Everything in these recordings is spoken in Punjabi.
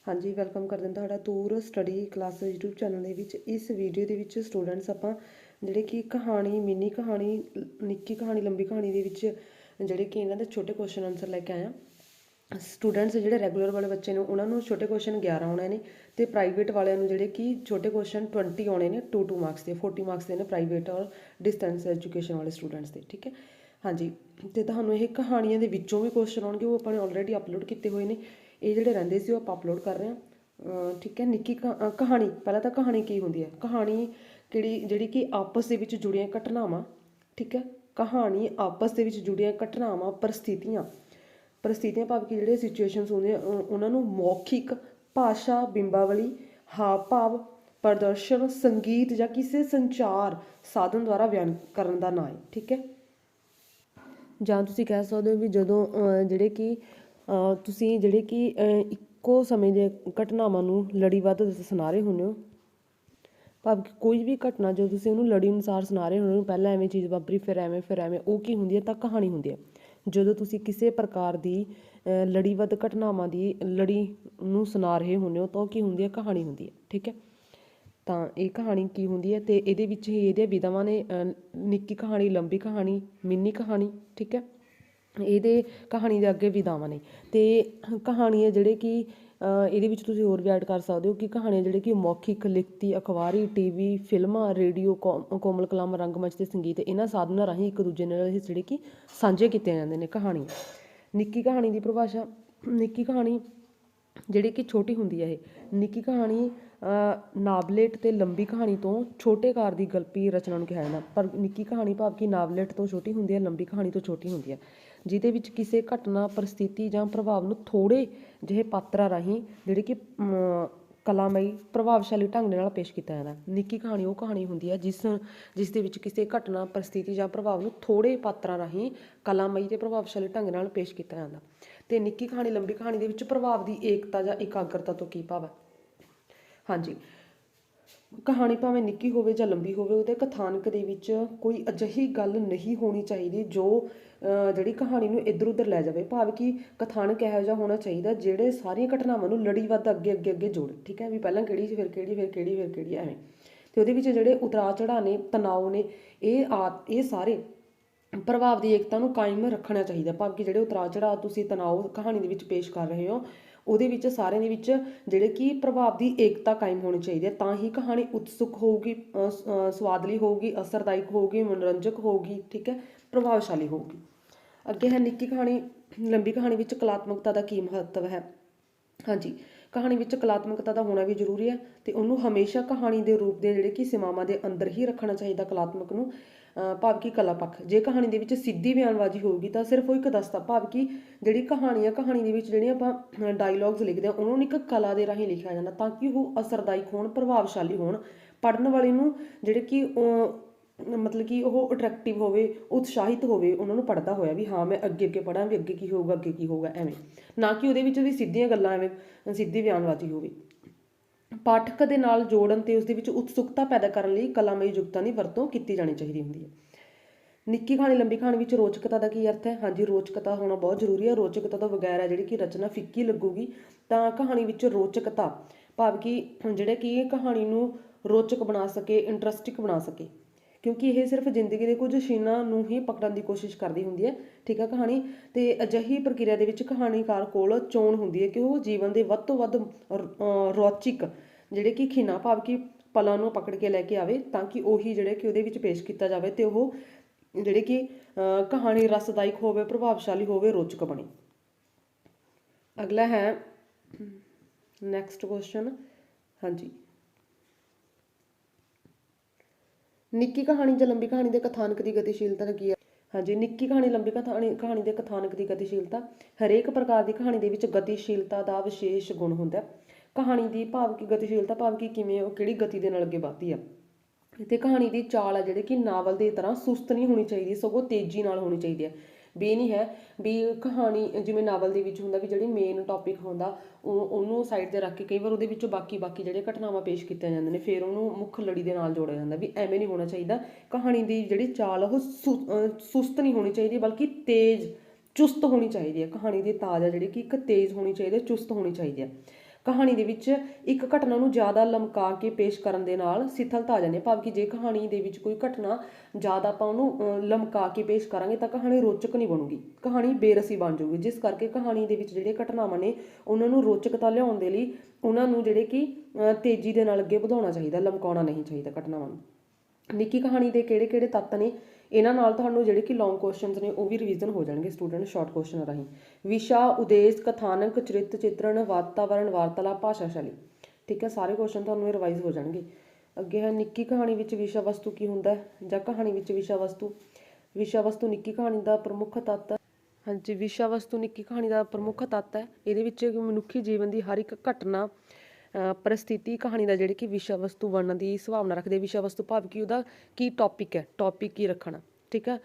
हाँ जी, ਵੈਲਕਮ ਕਰਦੇ ਹਾਂ ਤੁਹਾਡਾ ਤੂਰ ਸਟੱਡੀ ਕਲਾਸ YouTube ਚੈਨਲ ਦੇ ਵਿੱਚ। ਇਸ ਵੀਡੀਓ ਦੇ ਵਿੱਚ ਸਟੂਡੈਂਟਸ ਆਪਾਂ ਜਿਹੜੇ ਕਿ ਕਹਾਣੀ, ਮਿੰਨੀ ਕਹਾਣੀ, ਨਿੱਕੀ ਕਹਾਣੀ, ਲੰਬੀ ਕਹਾਣੀ ਦੇ ਵਿੱਚ ਜਿਹੜੇ ਕਿ ਇਹਨਾਂ ਦੇ ਛੋਟੇ ਕੁਐਸਚਨ ਆਨਸਰ ਲੈ ਕੇ ਆਏ ਹਾਂ। ਸਟੂਡੈਂਟਸ ਜਿਹੜੇ ਰੈਗੂਲਰ ਵਾਲੇ ਬੱਚੇ ਨੇ ਉਹਨਾਂ ਨੂੰ ਛੋਟੇ ਕੁਐਸਚਨ 11 ਆਉਣੇ ਨੇ, ਅਤੇ ਪ੍ਰਾਈਵੇਟ ਵਾਲਿਆਂ ਨੂੰ ਜਿਹੜੇ ਕਿ ਛੋਟੇ ਕੁਐਸਚਨ 20 ਆਉਣੇ ਨੇ, 2 ਮਾਰਕਸ ਦੇ, 40 ਮਾਰਕਸ ਦੇ ਨੇ ਪ੍ਰਾਈਵੇਟ ਔਰ ਡਿਸਟੈਂਸ ਐਜੂਕੇਸ਼ਨ ਵਾਲੇ ਸਟੂਡੈਂਟਸ ਦੇ। ਠੀਕ ਹੈ, ਹਾਂਜੀ। ਅਤੇ ਤੁਹਾਨੂੰ ਇਹ ਕਹਾਣੀਆਂ ਦੇ ਵਿੱਚੋਂ ਵੀ ਕੁਐਸਚਨ ਆਉਣਗੇ, ਉਹ ਆਪਾਂ ਨੇ ਆਲਰੇਡੀ ਅਪਲੋਡ ਕੀਤੇ ਹੋਏ ਨੇ। ਇਹ ਜਿਹੜੇ ਰਹਿੰਦੇ ਸੀ ਉਹ ਆਪਾਂ ਅਪਲੋਡ ਕਰ ਰਹੇ ਹਾਂ। ਠੀਕ ਹੈ, ਨਿੱਕੀ ਕਹਾਣੀ, ਪਹਿਲਾਂ ਤਾਂ ਕਹਾਣੀ ਕੀ ਹੁੰਦੀ ਹੈ? ਕਹਾਣੀ ਜਿਹੜੀ ਕਿ ਆਪਸ ਦੇ ਵਿੱਚ ਜੁੜੀਆਂ ਘਟਨਾਵਾਂ। ਠੀਕ ਹੈ, ਕਹਾਣੀ ਆਪਸ ਦੇ ਵਿੱਚ ਜੁੜੀਆਂ ਘਟਨਾਵਾਂ, ਪਰਿਸਥਿਤੀਆਂ ਭਾਵ ਕਿ ਜਿਹੜੇ ਸਿਚੁਏਸ਼ਨਸ ਹੁੰਦੀਆਂ ਉਹਨਾਂ ਨੂੰ ਮੌਖਿਕ ਭਾਸ਼ਾ, ਬਿੰਬਾਵਲੀ, ਹਾਵ ਭਾਵ, ਪ੍ਰਦਰਸ਼ਨ, ਸੰਗੀਤ ਜਾਂ ਕਿਸੇ ਸੰਚਾਰ ਸਾਧਨ ਦੁਆਰਾ ਬਿਆਨ ਕਰਨ ਦਾ ਨਾਂ ਹੈ। ਠੀਕ ਹੈ, ਜਾਂ ਤੁਸੀਂ ਕਹਿ ਸਕਦੇ ਹੋ ਵੀ ਜਦੋਂ ਜਿਹੜੇ ਕਿ ਇੱਕੋ ਸਮੇਂ ਦੀਆਂ ਘਟਨਾਵਾਂ ਨੂੰ ਲੜੀਬੱਧ ਸੁਣਾ ਰਹੇ ਹੁੰਦੇ ਹੋ, ਭਾਵ ਕਿ ਕੋਈ ਵੀ ਘਟਨਾ ਜਦੋਂ ਤੁਸੀਂ ਉਹਨੂੰ ਲੜੀ ਅਨੁਸਾਰ ਸੁਣਾ ਰਹੇ ਹੁੰਦੇ ਹੋ, ਪਹਿਲਾਂ ਐਵੇਂ ਚੀਜ਼ ਵਾਪਰੀ, ਫਿਰ ਐਵੇਂ, ਉਹ ਕੀ ਹੁੰਦੀ ਹੈ? ਤਾਂ ਕਹਾਣੀ ਹੁੰਦੀ ਹੈ। ਜਦੋਂ ਤੁਸੀਂ ਕਿਸੇ ਪ੍ਰਕਾਰ ਦੀ ਲੜੀਬੱਧ ਘਟਨਾਵਾਂ ਦੀ ਲੜੀ ਨੂੰ ਸੁਣਾ ਰਹੇ ਹੁੰਦੇ ਹੋ ਤਾਂ ਉਹ ਕੀ ਹੁੰਦੀ ਹੈ? ਕਹਾਣੀ ਹੁੰਦੀ ਹੈ। ਠੀਕ ਹੈ, ਤਾਂ ਇਹ ਕਹਾਣੀ ਕੀ ਹੁੰਦੀ ਹੈ? ਅਤੇ ਇਹਦੇ ਵਿੱਚ ਹੀ ਇਹਦੇ ਵਿਧਾਵਾਂ ਨੇ, ਨਿੱਕੀ ਕਹਾਣੀ, ਲੰਬੀ ਕਹਾਣੀ, ਮਿੰਨੀ ਕਹਾਣੀ। ਠੀਕ ਹੈ, ਇਹਦੇ ਕਹਾਣੀ ਦੇ ਅੱਗੇ ਵਿਧਾਵਾਂ ਨੇ। ਅਤੇ ਕਹਾਣੀਆਂ ਜਿਹੜੇ ਕਿ ਇਹਦੇ ਵਿੱਚ ਤੁਸੀਂ ਹੋਰ ਵੀ ਐਡ ਕਰ ਸਕਦੇ ਹੋ ਕਿ ਕਹਾਣੀਆਂ ਜਿਹੜੇ ਕਿ ਮੌਖਿਕ, ਲਿਖਤੀ, ਅਖਬਾਰੀ, TV, ਫਿਲਮਾਂ, ਰੇਡੀਓ, ਕੋਮਲ ਕਲਾਮ, ਰੰਗਮੰਚ ਅਤੇ ਸੰਗੀਤ, ਇਹਨਾਂ ਸਾਧਨਾਂ ਰਾਹੀਂ ਇੱਕ ਦੂਜੇ ਨਾਲ ਇਹ ਜਿਹੜੇ ਕਿ ਸਾਂਝੇ ਕੀਤੇ ਜਾਂਦੇ ਨੇ ਕਹਾਣੀ। ਨਿੱਕੀ ਕਹਾਣੀ ਦੀ ਪਰਿਭਾਸ਼ਾ। ਨਿੱਕੀ ਕਹਾਣੀ ਜਿਹੜੀ ਕਿ ਛੋਟੀ ਹੁੰਦੀ ਹੈ। ਇਹ ਨਿੱਕੀ ਕਹਾਣੀ ਨਾਵਲੇਟ ਅਤੇ ਲੰਬੀ ਕਹਾਣੀ ਤੋਂ ਛੋਟੇ ਆਕਾਰ ਦੀ ਗਲਪੀ ਰਚਨਾ ਨੂੰ ਕਿਹਾ ਜਾਂਦਾ। ਪਰ ਨਿੱਕੀ ਕਹਾਣੀ ਭਾਵ ਕਿ ਨਾਵਲੇਟ ਤੋਂ ਛੋਟੀ ਹੁੰਦੀ ਹੈ, ਲੰਬੀ ਕਹਾਣੀ ਤੋਂ ਛੋਟੀ ਹੁੰਦੀ ਹੈ, ਜਿਹਦੇ ਵਿੱਚ ਕਿਸੇ ਘਟਨਾ, ਪਰਿਸਥਿਤੀ ਜਾਂ ਪ੍ਰਭਾਵ ਨੂੰ ਥੋੜ੍ਹੇ ਜਿਹੇ ਪਾਤਰਾਂ ਰਾਹੀਂ ਜਿਹੜੇ ਕਿ ਕਲਾਮਈ, ਪ੍ਰਭਾਵਸ਼ਾਲੀ ਢੰਗ ਦੇ ਨਾਲ ਪੇਸ਼ ਕੀਤਾ ਜਾਂਦਾ। ਨਿੱਕੀ ਕਹਾਣੀ ਉਹ ਕਹਾਣੀ ਹੁੰਦੀ ਹੈ ਜਿਸ ਦੇ ਵਿੱਚ ਕਿਸੇ ਘਟਨਾ, ਪਰਿਸਥਿਤੀ ਜਾਂ ਪ੍ਰਭਾਵ ਨੂੰ ਥੋੜ੍ਹੇ ਪਾਤਰਾਂ ਰਾਹੀਂ ਕਲਾਮਈ ਅਤੇ ਪ੍ਰਭਾਵਸ਼ਾਲੀ ਢੰਗ ਨਾਲ ਪੇਸ਼ ਕੀਤਾ ਜਾਂਦਾ। ਅਤੇ ਨਿੱਕੀ ਕਹਾਣੀ, ਲੰਬੀ ਕਹਾਣੀ ਦੇ ਵਿੱਚ ਪ੍ਰਭਾਵ ਦੀ ਏਕਤਾ ਜਾਂ ਇਕਾਗਰਤਾ ਤੋਂ ਕੀ ਭਾਵ ਹੈ? ਹਾਂਜੀ, ਕਹਾਣੀ ਭਾਵੇਂ ਨਿੱਕੀ ਹੋਵੇ ਜਾਂ ਲੰਬੀ ਹੋਵੇ, ਉਹਦੇ ਕਥਾਨਕ ਦੇ ਵਿੱਚ ਕੋਈ ਅਜਿਹੀ ਗੱਲ ਨਹੀਂ ਹੋਣੀ ਚਾਹੀਦੀ ਜੋ ਜਿਹੜੀ ਕਹਾਣੀ ਨੂੰ ਇੱਧਰ ਉੱਧਰ ਲੈ ਜਾਵੇ। ਭਾਵ ਕਿ ਕਥਾਨਕ ਇਹੋ ਜਿਹਾ ਹੋਣਾ ਚਾਹੀਦਾ ਜਿਹੜੇ ਸਾਰੀਆਂ ਘਟਨਾਵਾਂ ਨੂੰ ਲੜੀਬੱਧ ਅੱਗੇ ਜੋੜੇ। ਠੀਕ ਹੈ, ਵੀ ਪਹਿਲਾਂ ਕਿਹੜੀ ਸੀ, ਫਿਰ ਕਿਹੜੀ, ਫਿਰ ਕਿਹੜੀ, ਫਿਰ ਕਿਹੜੀ, ਐਵੇਂ। ਅਤੇ ਉਹਦੇ ਵਿੱਚ ਜਿਹੜੇ ਉਤਰਾਅ ਚੜ੍ਹਾਅ ਨੇ, ਤਣਾਅ ਨੇ, ਇਹ ਸਾਰੇ ਪ੍ਰਭਾਵ ਦੀ ਏਕਤਾ ਨੂੰ ਕਾਇਮ ਰੱਖਣਾ ਚਾਹੀਦਾ। ਭਾਵ ਕਿ ਜਿਹੜੇ ਉਤਰਾਅ ਚੜ੍ਹਾਅ ਤੁਸੀਂ ਤਣਾਅ ਕਹਾਣੀ ਦੇ ਵਿੱਚ ਪੇਸ਼ ਕਰ ਰਹੇ ਹੋ, ਉਹਦੇ ਵਿੱਚ ਸਾਰਿਆਂ ਦੇ ਵਿੱਚ ਜਿਹੜੇ ਕਿ ਪ੍ਰਭਾਵ ਦੀ ਏਕਤਾ ਕਾਇਮ ਹੋਣੀ ਚਾਹੀਦੀ ਹੈ। ਤਾਂ ਹੀ ਕਹਾਣੀ ਉਤਸੁਕ ਹੋਊਗੀ, ਸਵਾਦਲੀ ਹੋਊਗੀ, ਅਸਰਦਾਇਕ ਹੋਊਗੀ, ਮਨੋਰੰਜਕ ਹੋਊਗੀ। ਠੀਕ ਹੈ, ਪ੍ਰਭਾਵਸ਼ਾਲੀ ਹੋਊਗੀ। ਅੱਗੇ ਹੈ ਨਿੱਕੀ ਕਹਾਣੀ, ਲੰਬੀ ਕਹਾਣੀ ਵਿੱਚ ਕਲਾਤਮਕਤਾ ਦਾ ਕੀ ਮਹੱਤਵ ਹੈ? ਹਾਂਜੀ, ਕਹਾਣੀ ਵਿੱਚ ਕਲਾਤਮਕਤਾ ਦਾ ਹੋਣਾ ਵੀ ਜ਼ਰੂਰੀ ਹੈ, ਅਤੇ ਉਹਨੂੰ ਹਮੇਸ਼ਾ ਕਹਾਣੀ ਦੇ ਰੂਪ ਦੇ ਜਿਹੜੇ ਕਿ ਸੀਮਾਵਾਂ ਦੇ ਅੰਦਰ ਹੀ ਰੱਖਣਾ ਚਾਹੀਦਾ ਕਲਾਤਮਕ ਨੂੰ। ਭਾਵ ਕਿ ਕਲਾ ਪੱਖ, ਜੇ ਕਹਾਣੀ ਦੇ ਵਿੱਚ ਸਿੱਧੀ ਬਿਆਨਬਾਜ਼ੀ ਹੋਊਗੀ ਤਾਂ ਸਿਰਫ ਉਹ ਇੱਕ ਦਸਤਾ, ਭਾਵ ਕਿ ਜਿਹੜੀ ਕਹਾਣੀ ਆ, ਕਹਾਣੀ ਦੇ ਵਿੱਚ ਜਿਹੜੀਆਂ ਆਪਾਂ ਡਾਇਲੋਗਸ ਲਿਖਦੇ ਹਾਂ ਉਹਨਾਂ ਨੂੰ ਇੱਕ ਕਲਾ ਦੇ ਰਾਹੀਂ ਲਿਖਿਆ ਜਾਂਦਾ ਤਾਂ ਕਿ ਉਹ ਅਸਰਦਾਇਕ ਹੋਣ, ਪ੍ਰਭਾਵਸ਼ਾਲੀ ਹੋਣ, ਪੜ੍ਹਨ ਵਾਲੇ ਨੂੰ ਜਿਹੜੇ ਕਿ ਮਤਲਬ ਕਿ ਉਹ ਅਟਰੈਕਟਿਵ ਹੋਵੇ, ਉਤਸ਼ਾਹਿਤ ਹੋਵੇ ਉਹਨਾਂ ਨੂੰ ਪੜ੍ਹਦਾ ਹੋਇਆ ਵੀ ਹਾਂ ਮੈਂ ਅੱਗੇ ਪੜ੍ਹਾਂ, ਵੀ ਅੱਗੇ ਕੀ ਹੋਊਗਾ, ਐਵੇਂ। ਨਾ ਕਿ ਉਹਦੇ ਵਿੱਚ ਵੀ ਸਿੱਧੀਆਂ ਗੱਲਾਂ, ਐਵੇਂ ਸਿੱਧੀ ਬਿਆਨਬਾਜ਼ੀ ਹੋਵੇ। ਪਾਠਕ ਦੇ ਨਾਲ ਜੋੜਨ ਅਤੇ ਉਸਦੇ ਵਿੱਚ ਉਤਸੁਕਤਾ ਪੈਦਾ ਕਰਨ ਲਈ ਕਲਾਮਈ ਯੁਕਤਾਂ ਦੀ ਵਰਤੋਂ ਕੀਤੀ ਜਾਣੀ ਚਾਹੀਦੀ ਹੁੰਦੀ ਹੈ। ਨਿੱਕੀ ਕਹਾਣੀ, ਲੰਬੀ ਕਹਾਣੀ ਵਿੱਚ ਰੋਚਕਤਾ ਦਾ ਕੀ ਅਰਥ ਹੈ? ਹਾਂਜੀ, ਰੋਚਕਤਾ ਹੋਣਾ ਬਹੁਤ ਜ਼ਰੂਰੀ ਹੈ। ਰੋਚਕਤਾ ਤੋਂ ਬਗੈਰ ਹੈ ਜਿਹੜੀ ਕਿ ਰਚਨਾ ਫਿੱਕੀ ਲੱਗੂਗੀ। ਤਾਂ ਕਹਾਣੀ ਵਿੱਚ ਰੋਚਕਤਾ ਭਾਵ ਕਿ ਜਿਹੜੇ ਕਿ ਕਹਾਣੀ ਨੂੰ ਰੋਚਕ ਬਣਾ ਸਕੇ, ਇੰਟਰਸਟਿੰਗ ਬਣਾ ਸਕੇ, ਕਿਉਂਕਿ ਇਹ ਸਿਰਫ ਜ਼ਿੰਦਗੀ ਦੇ ਕੁਝ ਛੀਨਾਂ ਨੂੰ ਹੀ ਪਕੜਨ ਦੀ ਕੋਸ਼ਿਸ਼ ਕਰਦੀ ਹੁੰਦੀ ਹੈ। ਠੀਕ ਹੈ, ਕਹਾਣੀ ਅਤੇ ਅਜਿਹੀ ਪ੍ਰਕਿਰਿਆ ਦੇ ਵਿੱਚ ਕਹਾਣੀਕਾਰ ਕੋਲ ਚੋਣ ਹੁੰਦੀ ਹੈ ਕਿ ਉਹ ਜੀਵਨ ਦੇ ਵੱਧ ਤੋਂ ਵੱਧ ਰੌਚਿਕ ਜਿਹੜੇ ਕਿ ਖਿਣਾ ਭਾਵ ਕਿ ਪਲਾਂ ਨੂੰ ਪਕੜ ਕੇ ਲੈ ਕੇ ਆਵੇ ਤਾਂ ਕਿ ਉਹੀ ਜਿਹੜੇ ਕਿ ਉਹਦੇ ਵਿੱਚ ਪੇਸ਼ ਕੀਤਾ ਜਾਵੇ ਅਤੇ ਉਹ ਜਿਹੜੀ ਕਿ ਕਹਾਣੀ ਰਸਦਾਇਕ ਹੋਵੇ, ਪ੍ਰਭਾਵਸ਼ਾਲੀ ਹੋਵੇ, ਰੋਚਕ ਬਣੇ। ਅਗਲਾ ਹੈ ਨੈਕਸਟ ਕੁਐਸਚਨ। ਹਾਂਜੀ, ਨਿੱਕੀ ਕਹਾਣੀ ਜਾਂ ਲੰਬੀ ਕਹਾਣੀ ਦੇ ਕਥਾਨਕ ਦੀ ਗਤੀਸ਼ੀਲਤਾ ਦਾ ਕੀ ਹੈ? ਹਾਂਜੀ, ਨਿੱਕੀ ਕਹਾਣੀ, ਲੰਬੀ ਕਹਾਣੀ ਦੇ ਕਥਾਨਕ ਦੀ ਗਤੀਸ਼ੀਲਤਾ। ਹਰੇਕ ਪ੍ਰਕਾਰ ਦੀ ਕਹਾਣੀ ਦੇ ਵਿੱਚ ਗਤੀਸ਼ੀਲਤਾ ਦਾ ਵਿਸ਼ੇਸ਼ ਗੁਣ ਹੁੰਦਾ। ਕਹਾਣੀ ਦੀ ਭਾਵ ਕਿ ਗਤੀਸ਼ੀਲਤਾ ਭਾਵ ਕਿ ਕਿਵੇਂ ਉਹ ਕਿਹੜੀ ਗਤੀ ਦੇ ਨਾਲ ਅੱਗੇ ਵੱਧਦੀ ਆ। ਅਤੇ ਕਹਾਣੀ ਦੀ ਚਾਲ ਹੈ ਜਿਹੜੀ ਕਿ ਨਾਵਲ ਦੀ ਤਰ੍ਹਾਂ ਸੁਸਤ ਨਹੀਂ ਹੋਣੀ ਚਾਹੀਦੀ, ਸਗੋਂ ਤੇਜ਼ੀ ਨਾਲ ਹੋਣੀ ਚਾਹੀਦੀ ਹੈ। ਵੀ ਇਹ ਨਹੀਂ ਹੈ ਵੀ ਕਹਾਣੀ ਜਿਵੇਂ ਨਾਵਲ ਦੇ ਵਿੱਚ ਹੁੰਦਾ ਵੀ ਜਿਹੜੀ ਮੇਨ ਟੌਪਿਕ ਹੁੰਦਾ ਉਹਨੂੰ ਸਾਈਡ 'ਤੇ ਰੱਖ ਕੇ ਕਈ ਵਾਰ ਉਹਦੇ ਵਿੱਚੋਂ ਬਾਕੀ ਜਿਹੜੇ ਘਟਨਾਵਾਂ ਪੇਸ਼ ਕੀਤੀਆਂ ਜਾਂਦੀਆਂ ਨੇ ਫਿਰ ਉਹਨੂੰ ਮੁੱਖ ਲੜੀ ਦੇ ਨਾਲ ਜੋੜਿਆ ਜਾਂਦਾ। ਵੀ ਐਵੇਂ ਨਹੀਂ ਹੋਣਾ ਚਾਹੀਦਾ। ਕਹਾਣੀ ਦੀ ਜਿਹੜੀ ਚਾਲ ਉਹ ਸੁਸਤ ਨਹੀਂ ਹੋਣੀ ਚਾਹੀਦੀ ਬਲਕਿ ਤੇਜ਼, ਚੁਸਤ ਹੋਣੀ ਚਾਹੀਦੀ ਹੈ। ਕਹਾਣੀ ਦੀ ਤਾਜ਼ ਆ ਜਿਹੜੀ ਕਿ ਇੱਕ ਤੇਜ਼ ਹੋਣੀ ਚਾਹੀਦੀ ਹੈ, ਚੁਸਤ ਹੋਣੀ ਚਾਹੀਦੀ ਹੈ। ਕਹਾਣੀ ਦੇ ਵਿੱਚ ਇੱਕ ਘਟਨਾ ਨੂੰ ਜ਼ਿਆਦਾ ਲਮਕਾ ਕੇ ਪੇਸ਼ ਕਰਨ ਦੇ ਨਾਲ ਸਿਥਲਤਾ ਆ ਜਾਂਦੀ ਹੈ। ਭਾਵ ਕਿ ਜੇ ਕਹਾਣੀ ਦੇ ਵਿੱਚ ਕੋਈ ਘਟਨਾ ਜ਼ਿਆਦਾ ਆਪਾਂ ਉਹਨੂੰ ਲਮਕਾ ਕੇ ਪੇਸ਼ ਕਰਾਂਗੇ ਤਾਂ ਕਹਾਣੀ ਰੋਚਕ ਨਹੀਂ ਬਣੂਗੀ, ਕਹਾਣੀ ਬੇਰਸੀ ਬਣ ਜਾਊਗੀ। ਜਿਸ ਕਰਕੇ ਕਹਾਣੀ ਦੇ ਵਿੱਚ ਜਿਹੜੀਆਂ ਘਟਨਾਵਾਂ ਨੇ ਉਹਨਾਂ ਨੂੰ ਰੋਚਕਤਾ ਲਿਆਉਣ ਦੇ ਲਈ ਉਹਨਾਂ ਨੂੰ ਜਿਹੜੇ ਕਿ ਤੇਜ਼ੀ ਦੇ ਨਾਲ ਅੱਗੇ ਵਧਾਉਣਾ ਚਾਹੀਦਾ, ਲਮਕਾਉਣਾ ਨਹੀਂ ਚਾਹੀਦਾ ਘਟਨਾਵਾਂ ਨੂੰ। ਨਿੱਕੀ ਕਹਾਣੀ ਦੇ ਕਿਹੜੇ ਕਿਹੜੇ ਤੱਤ ਨੇ, ਇਹਨਾਂ ਨਾਲ ਤੁਹਾਨੂੰ ਜਿਹੜੇ ਕਿ ਲੌਂਗ ਕੁਐਸਚਨਸ ਨੇ ਉਹ ਵੀ ਰਿਵੀਜ਼ਨ ਹੋ ਜਾਣਗੇ ਸਟੂਡੈਂਟ ਸ਼ਾਰਟ ਕੁਐਸਚਨ ਰਾਹੀਂ। ਵਿਸ਼ਾ, ਉਦੇਸ਼, ਕਥਾਨਕ, ਚਰਿੱਤਰ ਚਿੱਤਰਣ, ਵਾਤਾਵਰਣ, ਵਾਰਤਾਲਾਪ, ਭਾਸ਼ਾ ਸ਼ੈਲੀ। ਠੀਕ ਹੈ, ਸਾਰੇ ਕੁਐਸਚਨ ਤੁਹਾਨੂੰ ਇਹ ਰਿਵਾਈਜ਼ ਹੋ ਜਾਣਗੇ। ਅੱਗੇ ਹੈ ਨਿੱਕੀ ਕਹਾਣੀ ਵਿੱਚ ਵਿਸ਼ਾ ਵਸਤੂ ਕੀ ਹੁੰਦਾ ਹੈ, ਜਾਂ ਕਹਾਣੀ ਵਿੱਚ ਵਿਸ਼ਾ ਵਸਤੂ। ਵਿਸ਼ਾ ਵਸਤੂ ਨਿੱਕੀ ਕਹਾਣੀ ਦਾ ਪ੍ਰਮੁੱਖ ਤੱਤ। ਹਾਂਜੀ, ਵਿਸ਼ਾ ਵਸਤੂ ਨਿੱਕੀ ਕਹਾਣੀ ਦਾ ਪ੍ਰਮੁੱਖ ਤੱਤ ਹੈ। ਇਹਦੇ ਵਿੱਚ ਮਨੁੱਖੀ ਜੀਵਨ ਦੀ ਹਰ ਇੱਕ ਘਟਨਾ ਪਰਿਸਥਿਤੀ ਕਹਾਣੀ ਦਾ ਜਿਹੜੀ ਕਿ ਵਿਸ਼ਾ ਵਸਤੂ ਬਣਨ ਦੀ ਸੰਭਾਵਨਾ ਰੱਖਦੇ। ਵਿਸ਼ਾ ਵਸਤੂ ਭਾਵ ਕਿ ਉਹਦਾ ਕੀ ਟੌਪਿਕ ਹੈ, ਟੌਪਿਕ ਕੀ ਰੱਖਣਾ। ਠੀਕ ਹੈ,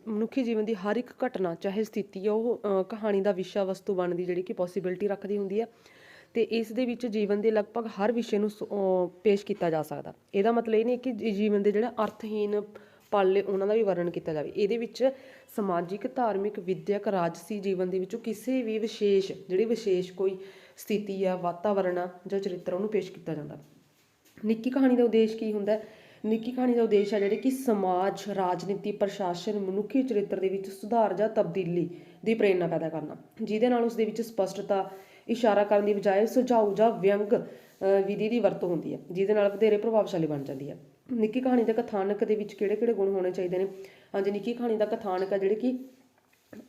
ਮਨੁੱਖੀ ਜੀਵਨ ਦੀ ਹਰ ਇੱਕ ਘਟਨਾ ਚਾਹੇ ਸਥਿਤੀ ਹੈ ਉਹ ਕਹਾਣੀ ਦਾ ਵਿਸ਼ਾ ਵਸਤੂ ਬਣਨ ਦੀ ਜਿਹੜੀ ਕਿ ਪੋਸੀਬਿਲਿਟੀ ਰੱਖਦੀ ਹੁੰਦੀ ਹੈ। ਅਤੇ ਇਸ ਦੇ ਵਿੱਚ ਜੀਵਨ ਦੇ ਲਗਭਗ ਹਰ ਵਿਸ਼ੇ ਨੂੰ ਪੇਸ਼ ਕੀਤਾ ਜਾ ਸਕਦਾ। ਇਹਦਾ ਮਤਲਬ ਇਹ ਨਹੀਂ ਕਿ ਜੀਵਨ ਦੇ ਜਿਹੜਾ ਅਰਥਹੀਨ ਪਲ ਨੇ ਉਹਨਾਂ ਦਾ ਵੀ ਵਰਣਨ ਕੀਤਾ ਜਾਵੇ। ਇਹਦੇ ਵਿੱਚ ਸਮਾਜਿਕ, ਧਾਰਮਿਕ, ਵਿਦਿਅਕ, ਰਾਜਸੀ ਜੀਵਨ ਦੇ ਵਿੱਚੋਂ ਕਿਸੇ ਵੀ ਵਿਸ਼ੇਸ਼ ਕੋਈ ਸਥਿਤੀ ਆ, ਵਾਤਾਵਰਣ ਆ ਜਾਂ ਚਰਿੱਤਰ ਉਹਨੂੰ ਪੇਸ਼ ਕੀਤਾ ਜਾਂਦਾ। ਨਿੱਕੀ ਕਹਾਣੀ ਦਾ ਉਦੇਸ਼ ਕੀ ਹੁੰਦਾ? ਨਿੱਕੀ ਕਹਾਣੀ ਦਾ ਉਦੇਸ਼ ਹੈ ਜਿਹੜੇ ਕਿ ਸਮਾਜ, ਰਾਜਨੀਤੀ, ਪ੍ਰਸ਼ਾਸਨ, ਮਨੁੱਖੀ ਚਰਿੱਤਰ ਦੇ ਵਿੱਚ ਸੁਧਾਰ ਜਾਂ ਤਬਦੀਲੀ ਦੀ ਪ੍ਰੇਰਨਾ ਪੈਦਾ ਕਰਨਾ, ਜਿਹਦੇ ਨਾਲ ਉਸ ਦੇ ਵਿੱਚ ਸਪਸ਼ਟਤਾ, ਇਸ਼ਾਰਾ ਕਰਨ ਦੀ ਬਜਾਏ ਸੁਝਾਉ ਜਾਂ ਵਿਅੰਗ ਵਿਧੀ ਦੀ ਵਰਤੋਂ ਹੁੰਦੀ ਹੈ, ਜਿਹਦੇ ਨਾਲ ਵਧੇਰੇ ਪ੍ਰਭਾਵਸ਼ਾਲੀ ਬਣ ਜਾਂਦੀ ਹੈ। ਨਿੱਕੀ ਕਹਾਣੀ ਦੇ ਕਥਾਨਕ ਦੇ ਵਿੱਚ ਕਿਹੜੇ ਕਿਹੜੇ ਗੁਣ ਹੋਣੇ ਚਾਹੀਦੇ ਨੇ? ਹਾਂਜੀ, ਨਿੱਕੀ ਕਹਾਣੀ ਦਾ ਕਥਾਨਕ ਹੈ ਜਿਹੜੇ ਕਿ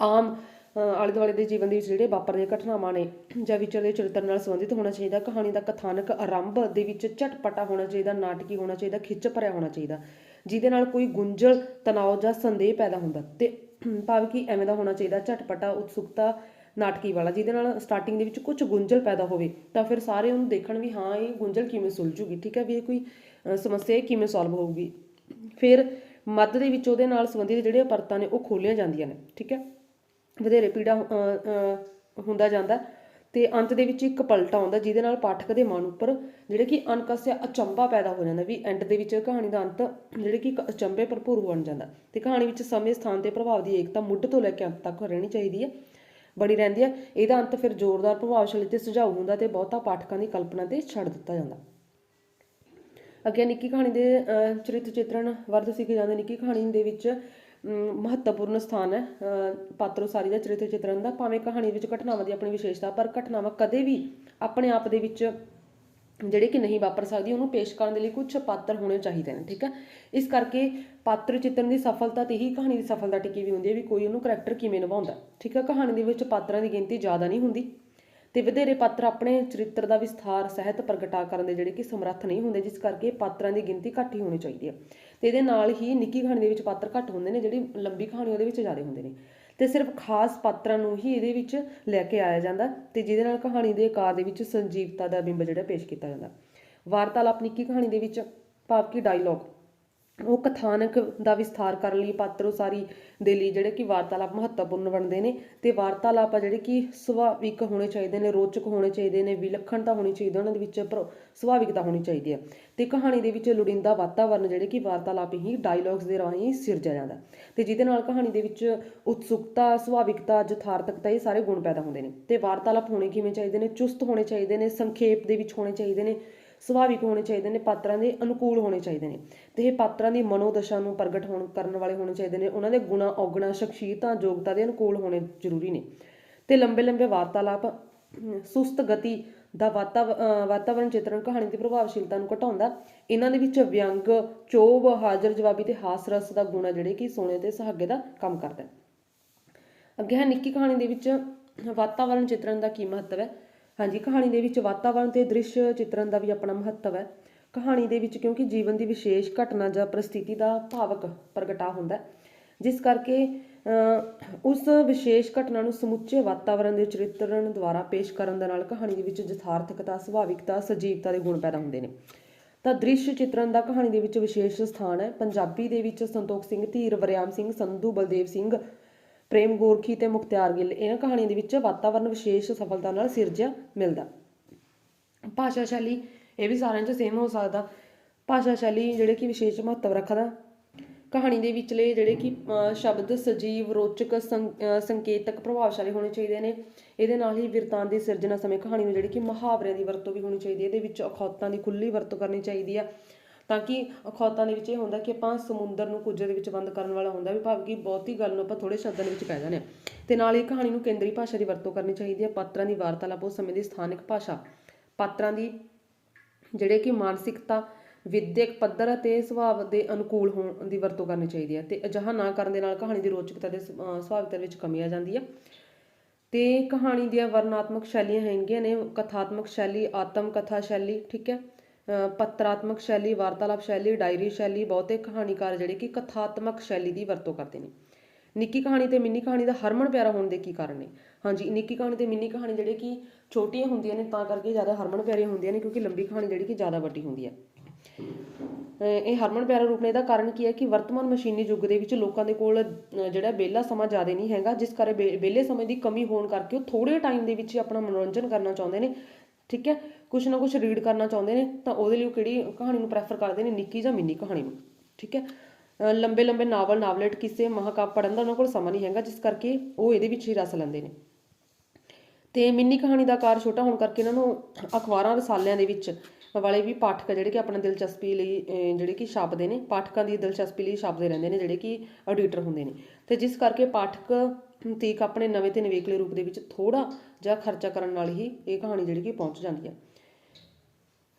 ਆਮ ਆਲੇ ਦੁਆਲੇ ਦੇ ਜੀਵਨ ਦੇ ਵਿੱਚ ਜਿਹੜੇ ਵਾਪਰਦੀਆਂ ਘਟਨਾਵਾਂ ਨੇ ਜਾਂ ਵਿਚਰਦੇ ਚਰਿੱਤਰ ਨਾਲ ਸੰਬੰਧਿਤ ਹੋਣਾ ਚਾਹੀਦਾ। ਕਹਾਣੀ ਦਾ ਕਥਾਨਕ ਆਰੰਭ ਦੇ ਵਿੱਚ ਝਟਪਟਾ ਹੋਣਾ ਚਾਹੀਦਾ, ਨਾਟਕੀ ਹੋਣਾ ਚਾਹੀਦਾ, ਖਿੱਚ ਭਰਿਆ ਹੋਣਾ ਚਾਹੀਦਾ, ਜਿਹਦੇ ਨਾਲ ਕੋਈ ਗੁੰਝਲ, ਤਣਾਅ ਜਾਂ ਸੰਦੇਹ ਪੈਦਾ ਹੁੰਦਾ। ਅਤੇ ਭਾਵ ਕਿ ਐਵੇਂ ਦਾ ਹੋਣਾ ਚਾਹੀਦਾ ਝਟਪਟਾ, ਉਤਸੁਕਤਾ, ਨਾਟਕੀ ਵਾਲਾ, ਜਿਹਦੇ ਨਾਲ ਸਟਾਰਟਿੰਗ ਦੇ ਵਿੱਚ ਕੁਝ ਗੁੰਝਲ ਪੈਦਾ ਹੋਵੇ ਤਾਂ ਫਿਰ ਸਾਰੇ ਉਹਨੂੰ ਦੇਖਣ ਵੀ ਹਾਂ ਇਹ ਗੁੰਝਲ ਕਿਵੇਂ ਸੁਲਝੂਗੀ। ਠੀਕ ਹੈ, ਵੀ ਇਹ ਕੋਈ ਸਮੱਸਿਆ ਕਿਵੇਂ ਸੋਲਵ ਹੋਊਗੀ। ਫਿਰ ਮੱਧ ਦੇ ਵਿੱਚ ਉਹਦੇ ਨਾਲ ਸੰਬੰਧਿਤ ਜਿਹੜੀਆਂ ਪਰਤਾਂ ਨੇ ਉਹ ਖੋਲ੍ਹੀਆਂ ਜਾਂਦੀਆਂ ਨੇ। ਠੀਕ ਹੈ, ਵਧੇਰੇ ਪੀੜਾ ਹੁੰਦਾ ਜਾਂਦਾ ਅਤੇ ਅੰਤ ਦੇ ਵਿੱਚ ਇੱਕ ਪਲਟਾ ਆਉਂਦਾ ਜਿਹਦੇ ਨਾਲ ਪਾਠਕ ਦੇ ਮਨ ਉੱਪਰ ਜਿਹੜੇ ਕਿ ਅਣਕੱਸਿਆ ਅਚੰਭਾ ਪੈਦਾ ਹੋ ਜਾਂਦਾ। ਵੀ ਐਂਡ ਦੇ ਵਿੱਚ ਕਹਾਣੀ ਦਾ ਅੰਤ ਜਿਹੜੇ ਕਿ ਅਚੰਭੇ ਭਰਪੂਰ ਬਣ ਜਾਂਦਾ। ਅਤੇ ਕਹਾਣੀ ਵਿੱਚ ਸਮੇਂ, ਸਥਾਨ ਅਤੇ ਪ੍ਰਭਾਵ ਦੀ ਏਕਤਾ ਮੁੱਢ ਤੋਂ ਲੈ ਕੇ ਅੰਤ ਤੱਕ ਰਹਿਣੀ ਚਾਹੀਦੀ ਹੈ, ਬਣੀ ਰਹਿੰਦੀ ਹੈ। ਇਹਦਾ ਅੰਤ ਫਿਰ ਜ਼ੋਰਦਾਰ, ਪ੍ਰਭਾਵਸ਼ਾਲੀ ਅਤੇ ਸੁਝਾਊ ਹੁੰਦਾ ਅਤੇ ਬਹੁਤਾ ਪਾਠਕਾਂ ਦੀ ਕਲਪਨਾ 'ਤੇ ਛੱਡ ਦਿੱਤਾ ਜਾਂਦਾ। ਅੱਗੇ ਨਿੱਕੀ ਕਹਾਣੀ ਦੇ ਚਰਿੱਤਰ ਚਿੱਤਰਣ ਵੱਧ ਸਿੱਖੇ ਜਾਂਦੇ। ਨਿੱਕੀ ਕਹਾਣੀ ਦੇ ਵਿੱਚ ਮਹੱਤਵਪੂਰਨ ਸਥਾਨ ਹੈ ਪਾਤਰ ਉਸਾਰੀ ਦਾ, ਚਰਿੱਤਰ ਚਿੱਤਰਣ ਦਾ। ਭਾਵੇਂ ਕਹਾਣੀ ਵਿੱਚ ਘਟਨਾਵਾਂ ਦੀ ਆਪਣੀ ਵਿਸ਼ੇਸ਼ਤਾ, ਪਰ ਘਟਨਾਵਾਂ ਕਦੇ ਵੀ ਆਪਣੇ ਆਪ ਦੇ ਵਿੱਚ ਜਿਹੜੇ ਕਿ ਨਹੀਂ ਵਾਪਰ ਸਕਦੀ, ਉਹਨੂੰ ਪੇਸ਼ ਕਰਨ ਦੇ ਲਈ ਕੁਝ ਪਾਤਰ ਹੋਣੇ ਚਾਹੀਦੇ ਨੇ। ਠੀਕ ਹੈ, ਇਸ ਕਰਕੇ ਪਾਤਰ ਚਿੱਤਰਣ ਦੀ ਸਫਲਤਾ ਤੇ ਹੀ ਕਹਾਣੀ ਦੀ ਸਫਲਤਾ ਟਿਕੀ ਵੀ ਹੁੰਦੀ ਹੈ, ਵੀ ਕੋਈ ਉਹਨੂੰ ਕਰੈਕਟਰ ਕਿਵੇਂ ਨਿਭਾਉਂਦਾ। ਠੀਕ ਹੈ, ਕਹਾਣੀ ਦੇ ਵਿੱਚ ਪਾਤਰਾਂ ਦੀ ਗਿਣਤੀ ਜ਼ਿਆਦਾ ਨਹੀਂ ਹੁੰਦੀ ਅਤੇ ਵਧੇਰੇ ਪਾਤਰ ਆਪਣੇ ਚਰਿੱਤਰ ਦਾ ਵਿਸਥਾਰ, ਸਾਹਿਤ ਪ੍ਰਗਟਾ ਕਰਨ ਦੇ ਜਿਹੜੇ ਕਿ ਸਮਰੱਥ ਨਹੀਂ ਹੁੰਦੇ, ਜਿਸ ਕਰਕੇ ਪਾਤਰਾਂ ਦੀ ਗਿਣਤੀ ਘੱਟ ਹੀ ਹੋਣੀ ਚਾਹੀਦੀ ਹੈ। ਅਤੇ ਇਹਦੇ ਨਾਲ ਹੀ ਨਿੱਕੀ ਕਹਾਣੀ ਦੇ ਵਿੱਚ ਪਾਤਰ ਘੱਟ ਹੁੰਦੇ ਨੇ, ਜਿਹੜੀ ਲੰਬੀ ਕਹਾਣੀ ਉਹਦੇ ਵਿੱਚ ਜ਼ਿਆਦਾ ਹੁੰਦੇ ਨੇ। ਅਤੇ ਸਿਰਫ ਖਾਸ ਪਾਤਰਾਂ ਨੂੰ ਹੀ ਇਹਦੇ ਵਿੱਚ ਲੈ ਕੇ ਆਇਆ ਜਾਂਦਾ ਅਤੇ ਜਿਹਦੇ ਨਾਲ ਕਹਾਣੀ ਦੇ ਆਕਾਰ ਦੇ ਵਿੱਚ ਸੰਜੀਵਤਾ ਦਾ ਬਿੰਬ ਜਿਹੜਾ ਪੇਸ਼ ਕੀਤਾ ਜਾਂਦਾ। ਵਾਰਤਾਲਾਪ ਨਿੱਕੀ ਕਹਾਣੀ ਦੇ ਵਿੱਚ ਭਾਵ ਕਿ ਡਾਇਲੋਗ, ਉਹ ਕਥਾਨਕ ਦਾ ਵਿਸਥਾਰ ਕਰਨ ਲਈ ਪਾਤਰ ਉਸਾਰੀ ਦੇ ਲਈ ਜਿਹੜੇ ਕਿ ਵਾਰਤਾਲਾਪ ਮਹੱਤਵਪੂਰਨ ਬਣਦੇ ਨੇ। ਅਤੇ ਵਾਰਤਾਲਾਪ ਆ ਜਿਹੜੇ ਕਿ ਸੁਭਾਵਿਕ ਹੋਣੇ ਚਾਹੀਦੇ ਨੇ, ਰੋਚਕ ਹੋਣੇ ਚਾਹੀਦੇ ਨੇ, ਵਿਲੱਖਣਤਾ ਹੋਣੀ ਚਾਹੀਦੀ, ਉਹਨਾਂ ਦੇ ਵਿੱਚ ਸੁਭਾਵਿਕਤਾ ਹੋਣੀ ਚਾਹੀਦੀ ਹੈ। ਅਤੇ ਕਹਾਣੀ ਦੇ ਵਿੱਚ ਲੋੜੀਂਦਾ ਵਾਤਾਵਰਨ ਜਿਹੜੇ ਕਿ ਵਾਰਤਾਲਾਪ ਹੀ ਡਾਇਲੋਗਸ ਦੇ ਰਾਹੀਂ ਸਿਰਜਿਆ ਜਾਂਦਾ ਅਤੇ ਜਿਹਦੇ ਨਾਲ ਕਹਾਣੀ ਦੇ ਵਿੱਚ ਉਤਸੁਕਤਾ, ਸੁਭਾਵਿਕਤਾ, ਯਥਾਰਥਕਤਾ, ਇਹ ਸਾਰੇ ਗੁਣ ਪੈਦਾ ਹੁੰਦੇ ਨੇ। ਅਤੇ ਵਾਰਤਾਲਾਪ ਹੋਣੇ ਕਿਵੇਂ ਚਾਹੀਦੇ ਨੇ? ਚੁਸਤ ਹੋਣੇ ਚਾਹੀਦੇ ਨੇ, ਸੰਖੇਪ ਦੇ ਵਿੱਚ ਹੋਣੇ ਚਾਹੀਦੇ ਨੇ, ਸੁਭਾਵਿਕ ਹੋਣੇ ਚਾਹੀਦੇ ਨੇ, ਪਾਤਰਾਂ ਦੇ ਅਨੁਕੂਲ ਹੋਣੇ ਚਾਹੀਦੇ ਨੇ ਅਤੇ ਇਹ ਪਾਤਰਾਂ ਦੀ ਮਨੋਦਸ਼ਾ ਨੂੰ ਪ੍ਰਗਟ ਕਰਨ ਵਾਲੇ ਹੋਣੇ ਚਾਹੀਦੇ ਨੇ। ਉਹਨਾਂ ਦੇ ਗੁਣਾਂ, ਔਗਣਾਂ, ਸ਼ਖਸੀਅਤਾਂ, ਯੋਗਤਾ ਦੇ ਅਨੁਕੂਲ ਹੋਣੇ ਜ਼ਰੂਰੀ ਨੇ। ਅਤੇ ਲੰਬੇ ਵਾਰਤਾਲਾਪ, ਸੁਸਤ ਗਤੀ ਦਾ ਵਾਤਾਵਰਣ ਚਿੱਤਰਣ ਕਹਾਣੀ ਦੀ ਪ੍ਰਭਾਵਸ਼ੀਲਤਾ ਨੂੰ ਘਟਾਉਂਦਾ। ਇਹਨਾਂ ਦੇ ਵਿੱਚ ਵਿਅੰਗ, ਚੋਭ, ਹਾਜ਼ਰ ਜਵਾਬੀ ਅਤੇ ਹਾਸ ਰਸ ਦਾ ਗੁਣ ਹੈ ਜਿਹੜੇ ਕਿ ਸੋਨੇ ਅਤੇ ਸੁਹਾਗੇ ਦਾ ਕੰਮ ਕਰਦਾ। ਅੱਗੇ ਹੈ ਨਿੱਕੀ ਕਹਾਣੀ ਦੇ ਵਿੱਚ ਵਾਤਾਵਰਣ ਚਿੱਤਰਣ ਦਾ ਕੀ ਮਹੱਤਵ ਹੈ? ਹਾਂਜੀ, ਕਹਾਣੀ ਦੇ ਵਿੱਚ ਵਾਤਾਵਰਣ ਅਤੇ ਦ੍ਰਿਸ਼ ਚਿੱਤਰਣ ਦਾ ਵੀ ਆਪਣਾ ਮਹੱਤਵ ਹੈ। ਕਹਾਣੀ ਦੇ ਵਿੱਚ ਕਿਉਂਕਿ ਜੀਵਨ ਦੀ ਵਿਸ਼ੇਸ਼ ਘਟਨਾ ਜਾਂ ਪਰਿਸਥਿਤੀ ਦਾ ਭਾਵਕ ਪ੍ਰਗਟਾ ਹੁੰਦਾ, ਜਿਸ ਕਰਕੇ ਉਸ ਵਿਸ਼ੇਸ਼ ਘਟਨਾ ਨੂੰ ਸਮੁੱਚੇ ਵਾਤਾਵਰਣ ਦੇ ਚਰਿੱਤਰਣ ਦੁਆਰਾ ਪੇਸ਼ ਕਰਨ ਦੇ ਨਾਲ ਕਹਾਣੀ ਦੇ ਵਿੱਚ ਯਥਾਰਥਕਤਾ, ਸੁਭਾਵਿਕਤਾ, ਸਜੀਵਤਾ ਦੇ ਗੁਣ ਪੈਦਾ ਹੁੰਦੇ ਨੇ। ਤਾਂ ਦ੍ਰਿਸ਼ ਚਿੱਤਰਣ ਦਾ ਕਹਾਣੀ ਦੇ ਵਿੱਚ ਵਿਸ਼ੇਸ਼ ਸਥਾਨ ਹੈ। ਪੰਜਾਬੀ ਦੇ ਵਿੱਚ ਸੰਤੋਖ ਸਿੰਘ ਧੀਰ, ਵਰਿਆਮ ਸਿੰਘ ਸੰਧੂ, ਬਲਦੇਵ ਸਿੰਘ, ਪ੍ਰੇਮ ਗੋਰਖੀ ਅਤੇ ਮੁਖਤਿਆਰ ਗਿੱਲ, ਇਹਨਾਂ ਕਹਾਣੀਆਂ ਦੇ ਵਿੱਚ ਵਾਤਾਵਰਨ ਵਿਸ਼ੇਸ਼ ਸਫਲਤਾ ਨਾਲ ਸਿਰਜਿਆ ਮਿਲਦਾ। ਭਾਸ਼ਾ ਸ਼ੈਲੀ, ਇਹ ਵੀ ਸਾਰਿਆਂ 'ਚ ਸੇਮ ਹੋ ਸਕਦਾ। ਭਾਸ਼ਾ ਸ਼ੈਲੀ ਜਿਹੜੇ ਕਿ ਵਿਸ਼ੇਸ਼ ਮਹੱਤਵ ਰੱਖਦਾ। ਕਹਾਣੀ ਦੇ ਵਿਚਲੇ ਜਿਹੜੇ ਕਿ ਸ਼ਬਦ ਸਜੀਵ, ਰੋਚਕ, ਸੰਕੇਤਕ, ਪ੍ਰਭਾਵਸ਼ਾਲੀ ਹੋਣੇ ਚਾਹੀਦੇ ਨੇ। ਇਹਦੇ ਨਾਲ ਹੀ ਬਿਰਤਾਂਤ ਦੀ ਸਿਰਜਣਾ ਸਮੇਂ ਕਹਾਣੀ ਨੂੰ ਜਿਹੜੀ ਕਿ ਮੁਹਾਵਰਿਆਂ ਦੀ ਵਰਤੋਂ ਵੀ ਹੋਣੀ ਚਾਹੀਦੀ ਹੈ। ਇਹਦੇ ਵਿੱਚ ਅਖੌਤਾਂ ਦੀ ਖੁੱਲ੍ਹੀ ਵਰਤੋਂ ਕਰਨੀ ਚਾਹੀਦੀ ਆ, ਤਾਂ ਕਿ ਅਖੌਤਾਂ ਦੇ ਵਿੱਚ ਇਹ ਹੁੰਦਾ ਕਿ ਆਪਾਂ ਸਮੁੰਦਰ ਨੂੰ ਕੁੱਜੇ ਦੇ ਵਿੱਚ ਬੰਦ ਕਰਨ ਵਾਲਾ ਹੁੰਦਾ ਵੀ, ਭਾਵ ਕਿ ਬਹੁਤੀ ਗੱਲ ਨੂੰ ਆਪਾਂ ਥੋੜ੍ਹੇ ਸ਼ਬਦਾਂ ਦੇ ਵਿੱਚ ਕਹਿ ਜਾਂਦੇ ਹਾਂ। ਅਤੇ ਨਾਲ ਹੀ ਕਹਾਣੀ ਨੂੰ ਕੇਂਦਰੀ ਭਾਸ਼ਾ ਦੀ ਵਰਤੋਂ ਕਰਨੀ ਚਾਹੀਦੀ ਹੈ। ਪਾਤਰਾਂ ਦੀ ਵਾਰਤਾਲਾਪ ਉਸ ਸਮੇਂ ਦੀ ਸਥਾਨਕ ਭਾਸ਼ਾ, ਪਾਤਰਾਂ ਦੀ ਜਿਹੜੇ ਕਿ ਮਾਨਸਿਕਤਾ, ਵਿਦਿਅਕ ਪੱਧਰ ਅਤੇ ਸੁਭਾਅ ਦੇ ਅਨੁਕੂਲ ਹੋਣ ਦੀ ਵਰਤੋਂ ਕਰਨੀ ਚਾਹੀਦੀ ਹੈ। ਅਤੇ ਅਜਿਹਾ ਨਾ ਕਰਨ ਦੇ ਨਾਲ ਕਹਾਣੀ ਦੀ ਰੋਚਕਤਾ ਅਤੇ ਸੁਭਾਵਿਕਤਾ ਵਿੱਚ ਕਮੀ ਆ ਜਾਂਦੀ ਹੈ। ਅਤੇ ਕਹਾਣੀ ਦੀਆਂ ਵਰਣਨਾਤਮਕ ਸ਼ੈਲੀਆਂ ਹੈਗੀਆਂ ਨੇ, ਕਥਾਤਮਕ ਸ਼ੈਲੀ, ਆਤਮ ਕਥਾ ਸ਼ੈਲੀ, ਠੀਕ ਹੈ, ਪੱਤਰਾਤਮਕ ਸ਼ੈਲੀ, ਵਾਰਤਾਲਾਪ ਸ਼ੈਲੀ, ਡਾਇਰੀ ਸ਼ੈਲੀ। ਬਹੁਤੇ ਕਹਾਣੀਕਾਰ ਜਿਹੜੇ ਕਿ ਕਥਾਤਮਕ ਸ਼ੈਲੀ ਦੀ ਵਰਤੋਂ ਕਰਦੇ ਨੇ। ਨਿੱਕੀ ਕਹਾਣੀ ਤੇ ਮਿੰਨੀ ਕਹਾਣੀ ਦਾ ਹਰਮਨ ਪਿਆਰਾ ਹੋਣ ਦੇ ਕੀ ਕਾਰਨ ਨੇ? ਹਾਂਜੀ, ਨਿੱਕੀ ਕਹਾਣੀ ਤੇ ਮਿੰਨੀ ਕਹਾਣੀ ਜਿਹੜੇ ਕਿ ਛੋਟੀਆਂ ਹੁੰਦੀਆਂ ਨੇ ਤਾਂ ਕਰਕੇ ਜ਼ਿਆਦਾ ਹਰਮਨ ਪਿਆਰੀਆਂ ਹੁੰਦੀਆਂ ਨੇ, ਕਿਉਂਕਿ ਲੰਬੀ ਕਹਾਣੀ ਜਿਹੜੀ ਕਿ ਜ਼ਿਆਦਾ ਵੱਡੀ ਹੁੰਦੀ ਹੈ। ਇਹ ਹਰਮਨ ਪਿਆਰਾ ਰੂਪ ਨੇ। ਇਹਦਾ ਕਾਰਨ ਕੀ ਹੈ ਕਿ ਵਰਤਮਾਨ ਮਸ਼ੀਨੀ ਯੁੱਗ ਦੇ ਵਿੱਚ ਲੋਕਾਂ ਦੇ ਕੋਲ ਜਿਹੜਾ ਵਿਹਲਾ ਸਮਾਂ ਜ਼ਿਆਦਾ ਨਹੀਂ ਹੈਗਾ, ਜਿਸ ਕਾਰਨ ਵਿਹਲੇ ਸਮੇਂ ਦੀ ਕਮੀ ਹੋਣ ਕਰਕੇ ਉਹ ਥੋੜ੍ਹੇ ਟਾਈਮ ਦੇ ਵਿੱਚ ਆਪਣਾ ਮਨੋਰੰਜਨ ਕਰਨਾ ਚਾਹੁੰਦੇ ਨੇ, ਠੀਕ ਹੈ, ਕੁਛ ਨਾ ਕੁਛ ਰੀਡ ਕਰਨਾ ਚਾਹੁੰਦੇ ਨੇ, ਤਾਂ ਉਹਦੇ ਲਈ ਉਹ ਕਿਹੜੀ ਕਹਾਣੀ ਨੂੰ ਪ੍ਰੈਫਰ ਕਰਦੇ ਨੇ? ਨਿੱਕੀ ਜਾਂ ਮਿੰਨੀ ਕਹਾਣੀ ਨੂੰ, ਠੀਕ ਹੈ। ਲੰਬੇ ਲੰਬੇ ਨਾਵਲ, ਨਾਵਲੇਟ, ਕਿਸੇ ਮਹਾਕਾਵ ਪੜ੍ਹਨ ਦਾ ਉਹਨਾਂ ਕੋਲ ਸਮਾਂ ਨਹੀਂ ਹੈਗਾ, ਜਿਸ ਕਰਕੇ ਉਹ ਇਹਦੇ ਵਿੱਚ ਹੀ ਰਸ ਲੈਂਦੇ ਨੇ। ਅਤੇ ਮਿੰਨੀ ਕਹਾਣੀ ਦਾ ਆਕਾਰ ਛੋਟਾ ਹੋਣ ਕਰਕੇ ਇਹਨਾਂ ਨੂੰ ਅਖਬਾਰਾਂ, ਰਸਾਲਿਆਂ ਦੇ ਵਿੱਚ ਵਾਲੇ ਵੀ ਪਾਠਕ ਜਿਹੜੇ ਕਿ ਆਪਣਾ ਦਿਲਚਸਪੀ ਲਈ ਜਿਹੜੇ ਕਿ ਛਾਪਦੇ ਨੇ, ਪਾਠਕਾਂ ਦੀ ਦਿਲਚਸਪੀ ਲਈ ਛਾਪਦੇ ਰਹਿੰਦੇ ਨੇ, ਜਿਹੜੇ ਕਿ ਐਡੀਟਰ ਹੁੰਦੇ ਨੇ। ਅਤੇ ਜਿਸ ਕਰਕੇ ਪਾਠਕ ਤੀਕ ਆਪਣੇ ਨਵੇਂ ਅਤੇ ਨਿਵੇਕਲੇ ਰੂਪ ਦੇ ਵਿੱਚ ਥੋੜ੍ਹਾ ਜਿਹਾ ਖਰਚਾ ਕਰਨ ਨਾਲ ਹੀ ਇਹ ਕਹਾਣੀ ਜਿਹੜੀ ਕਿ ਪਹੁੰਚ ਜਾਂਦੀ ਹੈ।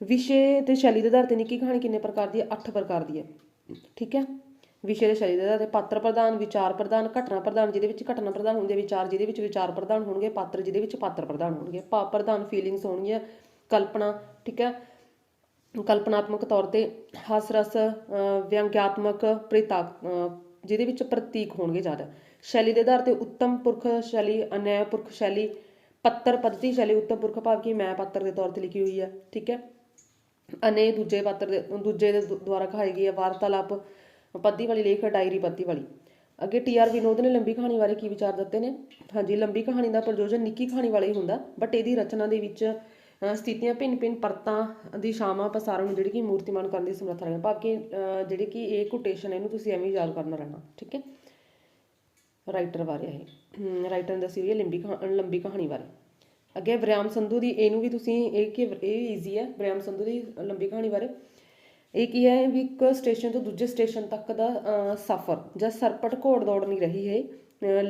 ਵਿਸ਼ੇ ਅਤੇ ਸ਼ੈਲੀ ਦੇ ਆਧਾਰ 'ਤੇ ਨਿੱਕੀ ਕਹਾਣੀ ਕਿੰਨੇ ਪ੍ਰਕਾਰ ਦੀ ਹੈ? 8 ਪ੍ਰਕਾਰ ਦੀ ਹੈ, ਠੀਕ ਹੈ। ਵਿਸ਼ੇ ਦੇ ਸ਼ੈਲੀ ਦੇ ਆਧਾਰ 'ਤੇ ਪਾਤਰ ਪ੍ਰਧਾਨ, ਵਿਚਾਰ ਪ੍ਰਧਾਨ, ਘਟਨਾ ਪ੍ਰਧਾਨ ਜਿਹਦੇ ਵਿੱਚ ਘਟਨਾ ਪ੍ਰਧਾਨ ਹੁੰਦੀ ਹੈ, ਵਿਚਾਰ ਜਿਹਦੇ ਵਿੱਚ ਵਿਚਾਰ ਪ੍ਰਧਾਨ ਹੋਣਗੇ, ਪਾਤਰ ਜਿਹਦੇ ਵਿੱਚ ਪਾਤਰ ਪ੍ਰਧਾਨ ਹੋਣਗੇ, ਭਾਵ ਪ੍ਰਧਾਨ ਫੀਲਿੰਗਸ ਹੋਣਗੀਆਂ, ਕਲਪਨਾ, ਠੀਕ ਹੈ, ਕਲਪਨਾਤਮਕ ਤੌਰ 'ਤੇ ਹਾਸ ਰਸ, ਵਿਅੰਗਾਤਮਕ, ਜਿਹਦੇ ਵਿੱਚ ਪ੍ਰਤੀਕ ਹੋਣਗੇ ਜ਼ਿਆਦਾ। ਸ਼ੈਲੀ ਦੇ ਆਧਾਰ 'ਤੇ ਉੱਤਮ ਪੁਰਖ ਸ਼ੈਲੀ, ਅਨਿਆਇ ਪੁਰਖ ਸ਼ੈਲੀ, ਪੱਤਰ ਪੱਧਤੀ ਸ਼ੈਲੀ। ਉੱਤਮ ਪੁਰਖ ਭਾਵ ਕਿ ਮੈਂ ਪਾਤਰ ਦੇ ਤੌਰ 'ਤੇ ਲਿਖੀ ਹੋਈ ਹੈ, ਠੀਕ ਹੈ। ਅਨੇ ਦੂਜੇ ਪਾਤਰ ਦੇ ਦੂਜੇ ਦੇ ਦੁਆਰਾ ਕਹਾਈ ਗਈ ਹੈ। ਵਾਰਤਾਲਾਪ ਪੱਧੀ ਵਾਲੀ ਲੇਖ, ਡਾਇਰੀ ਪੱਧੀ ਵਾਲੀ। ਅੱਗੇ TR ਵਿਨੋਦ ਨੇ ਲੰਬੀ ਕਹਾਣੀ ਬਾਰੇ ਕੀ ਵਿਚਾਰ ਦਿੱਤੇ ਨੇ? ਹਾਂਜੀ, ਲੰਬੀ ਕਹਾਣੀ ਦਾ ਪ੍ਰਯੋਜਨ ਨਿੱਕੀ ਕਹਾਣੀ ਵਾਲਾ ਹੀ ਹੁੰਦਾ, ਬਟ ਇਹਦੀ ਰਚਨਾ ਦੇ ਵਿੱਚ ਸਥਿਤੀਆਂ, ਭਿੰਨ ਭਿੰਨ ਪਰਤਾਂ, ਦਿਸ਼ਾਵਾਂ, ਪਸਾਰਨ ਨੂੰ ਜਿਹੜੀ ਕਿ ਮੂਰਤੀਮਾਨ ਕਰਨ ਦੀ ਸਮਰੱਥਾ ਰੱਖਦਾ। ਭਾਵ ਕਿ ਜਿਹੜੀ ਕਿ ਇਹ ਕੋਟੇਸ਼ਨ ਇਹਨੂੰ ਤੁਸੀਂ ਐਵੇਂ ਯਾਦ ਕਰਨਾ ਰਹਿਣਾ, ਠੀਕ ਹੈ। ਰਾਈਟਰ ਬਾਰੇ ਇਹ ਰਾਈਟਰ ਨੇ ਦੱਸੀ ਹੋਈ ਹੈ ਲੰਬੀ ਕਹਾਣੀ ਬਾਰੇ। ਅੱਗੇ ਵਰਿਆਮ ਸੰਧੂ ਦੀ, ਇਹਨੂੰ ਵੀ ਤੁਸੀਂ ਇਹ ਈਜ਼ੀ ਹੈ, ਵਰਿਆਮ ਸੰਧੂ ਦੀ ਲੰਬੀ ਕਹਾਣੀ ਬਾਰੇ। ਇਹ ਕੀ ਹੈ ਵੀ ਇੱਕ ਸਟੇਸ਼ਨ ਤੋਂ ਦੂਜੇ ਸਟੇਸ਼ਨ ਤੱਕ ਦਾ ਸਫ਼ਰ ਜਾਂ ਸਰਪਟ ਘੋੜ ਦੌੜ ਨਹੀਂ ਰਹੀ ਹੈ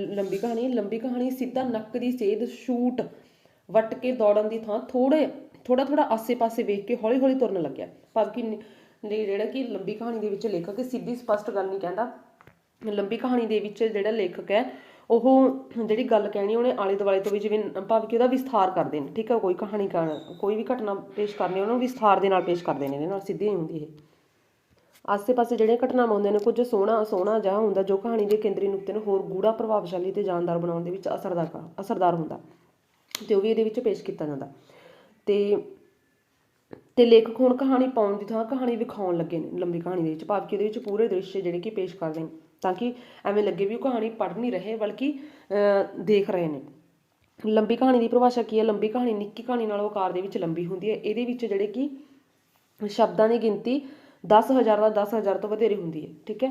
ਲੰਬੀ ਕਹਾਣੀ ਸਿੱਧਾ ਨੱਕ ਦੀ ਸੇਧ, ਸ਼ੂਟ ਵੱਟ ਕੇ ਦੌੜਨ ਦੀ ਥਾਂ ਥੋੜਾ ਆਸੇ ਪਾਸੇ ਵੇਖ ਕੇ ਹੌਲੀ ਹੌਲੀ ਤੁਰਨ ਲੱਗਿਆ। ਭਾਵ ਕਿ ਜਿਹੜਾ ਕਿ ਲੰਬੀ ਕਹਾਣੀ ਦੇ ਵਿੱਚ ਲੇਖਕ ਸਿੱਧੀ ਸਪਸ਼ਟ ਗੱਲ ਨਹੀਂ ਕਹਿੰਦਾ। ਲੰਬੀ ਕਹਾਣੀ ਦੇ ਵਿੱਚ ਜਿਹੜਾ ਲੇਖਕ ਹੈ ਉਹ ਜਿਹੜੀ ਗੱਲ ਕਹਿਣੀ ਉਹਨੇ ਆਲੇ ਦੁਆਲੇ ਤੋਂ ਵੀ, ਜਿਵੇਂ ਭਾਵ ਕਿ ਉਹਦਾ ਵਿਸਥਾਰ ਕਰਦੇ ਨੇ, ਠੀਕ ਹੈ। ਕੋਈ ਵੀ ਘਟਨਾ ਪੇਸ਼ ਕਰਨੀ ਉਹਨੂੰ ਵਿਸਥਾਰ ਦੇ ਨਾਲ ਪੇਸ਼ ਕਰਦੇ ਨੇ, ਇਹਦੇ ਨਾਲ ਸਿੱਧੀ ਨਹੀਂ ਹੁੰਦੀ ਇਹ। ਆਸੇ ਪਾਸੇ ਜਿਹੜੀਆਂ ਘਟਨਾਵਾਂ ਹੁੰਦੀਆਂ ਨੇ, ਕੁਝ ਸੋਹਣਾ ਜਿਹਾ ਹੁੰਦਾ ਜੋ ਕਹਾਣੀ ਦੇ ਕੇਂਦਰੀ ਨੁਕਤੇ ਨੂੰ ਹੋਰ ਗੂੜਾ, ਪ੍ਰਭਾਵਸ਼ਾਲੀ ਅਤੇ ਜਾਨਦਾਰ ਬਣਾਉਣ ਦੇ ਵਿੱਚ ਅਸਰਦਾਰ ਹੁੰਦਾ, ਅਤੇ ਉਹ ਵੀ ਇਹਦੇ ਵਿੱਚ ਪੇਸ਼ ਕੀਤਾ ਜਾਂਦਾ। ਤੇ ਲੇਖਕ ਹੁਣ ਕਹਾਣੀ ਪਾਉਣ ਦੀ ਥਾਂ ਕਹਾਣੀ ਵਿਖਾਉਣ ਲੱਗੇ ਨੇ ਲੰਬੀ ਕਹਾਣੀ ਦੇ ਵਿੱਚ, ਭਾਵ ਕਿ ਉਹਦੇ ਵਿੱਚ ਪੂਰੇ ਦ੍ਰਿਸ਼ ਜਿਹੜੇ ਕਿ ਪੇਸ਼ ਕਰਦੇ ਨੇ, ਤਾਂ ਕਿ ਐਵੇਂ ਲੱਗੇ ਵੀ ਉਹ ਕਹਾਣੀ ਪੜ੍ਹ ਨਹੀਂ ਰਹੇ ਬਲਕਿ ਦੇਖ ਰਹੇ ਨੇ। ਲੰਬੀ ਕਹਾਣੀ ਦੀ ਪਰਿਭਾਸ਼ਾ ਕੀ ਹੈ? ਲੰਬੀ ਕਹਾਣੀ ਨਿੱਕੀ ਕਹਾਣੀ ਨਾਲੋਂ ਆਕਾਰ ਦੇ ਵਿੱਚ ਲੰਬੀ ਹੁੰਦੀ ਹੈ। ਇਹਦੇ ਵਿੱਚ ਜਿਹੜੇ ਕਿ ਸ਼ਬਦਾਂ ਦੀ ਗਿਣਤੀ 10,000 ਤੋਂ ਵਧੇਰੇ ਹੁੰਦੀ ਹੈ, ਠੀਕ ਹੈ।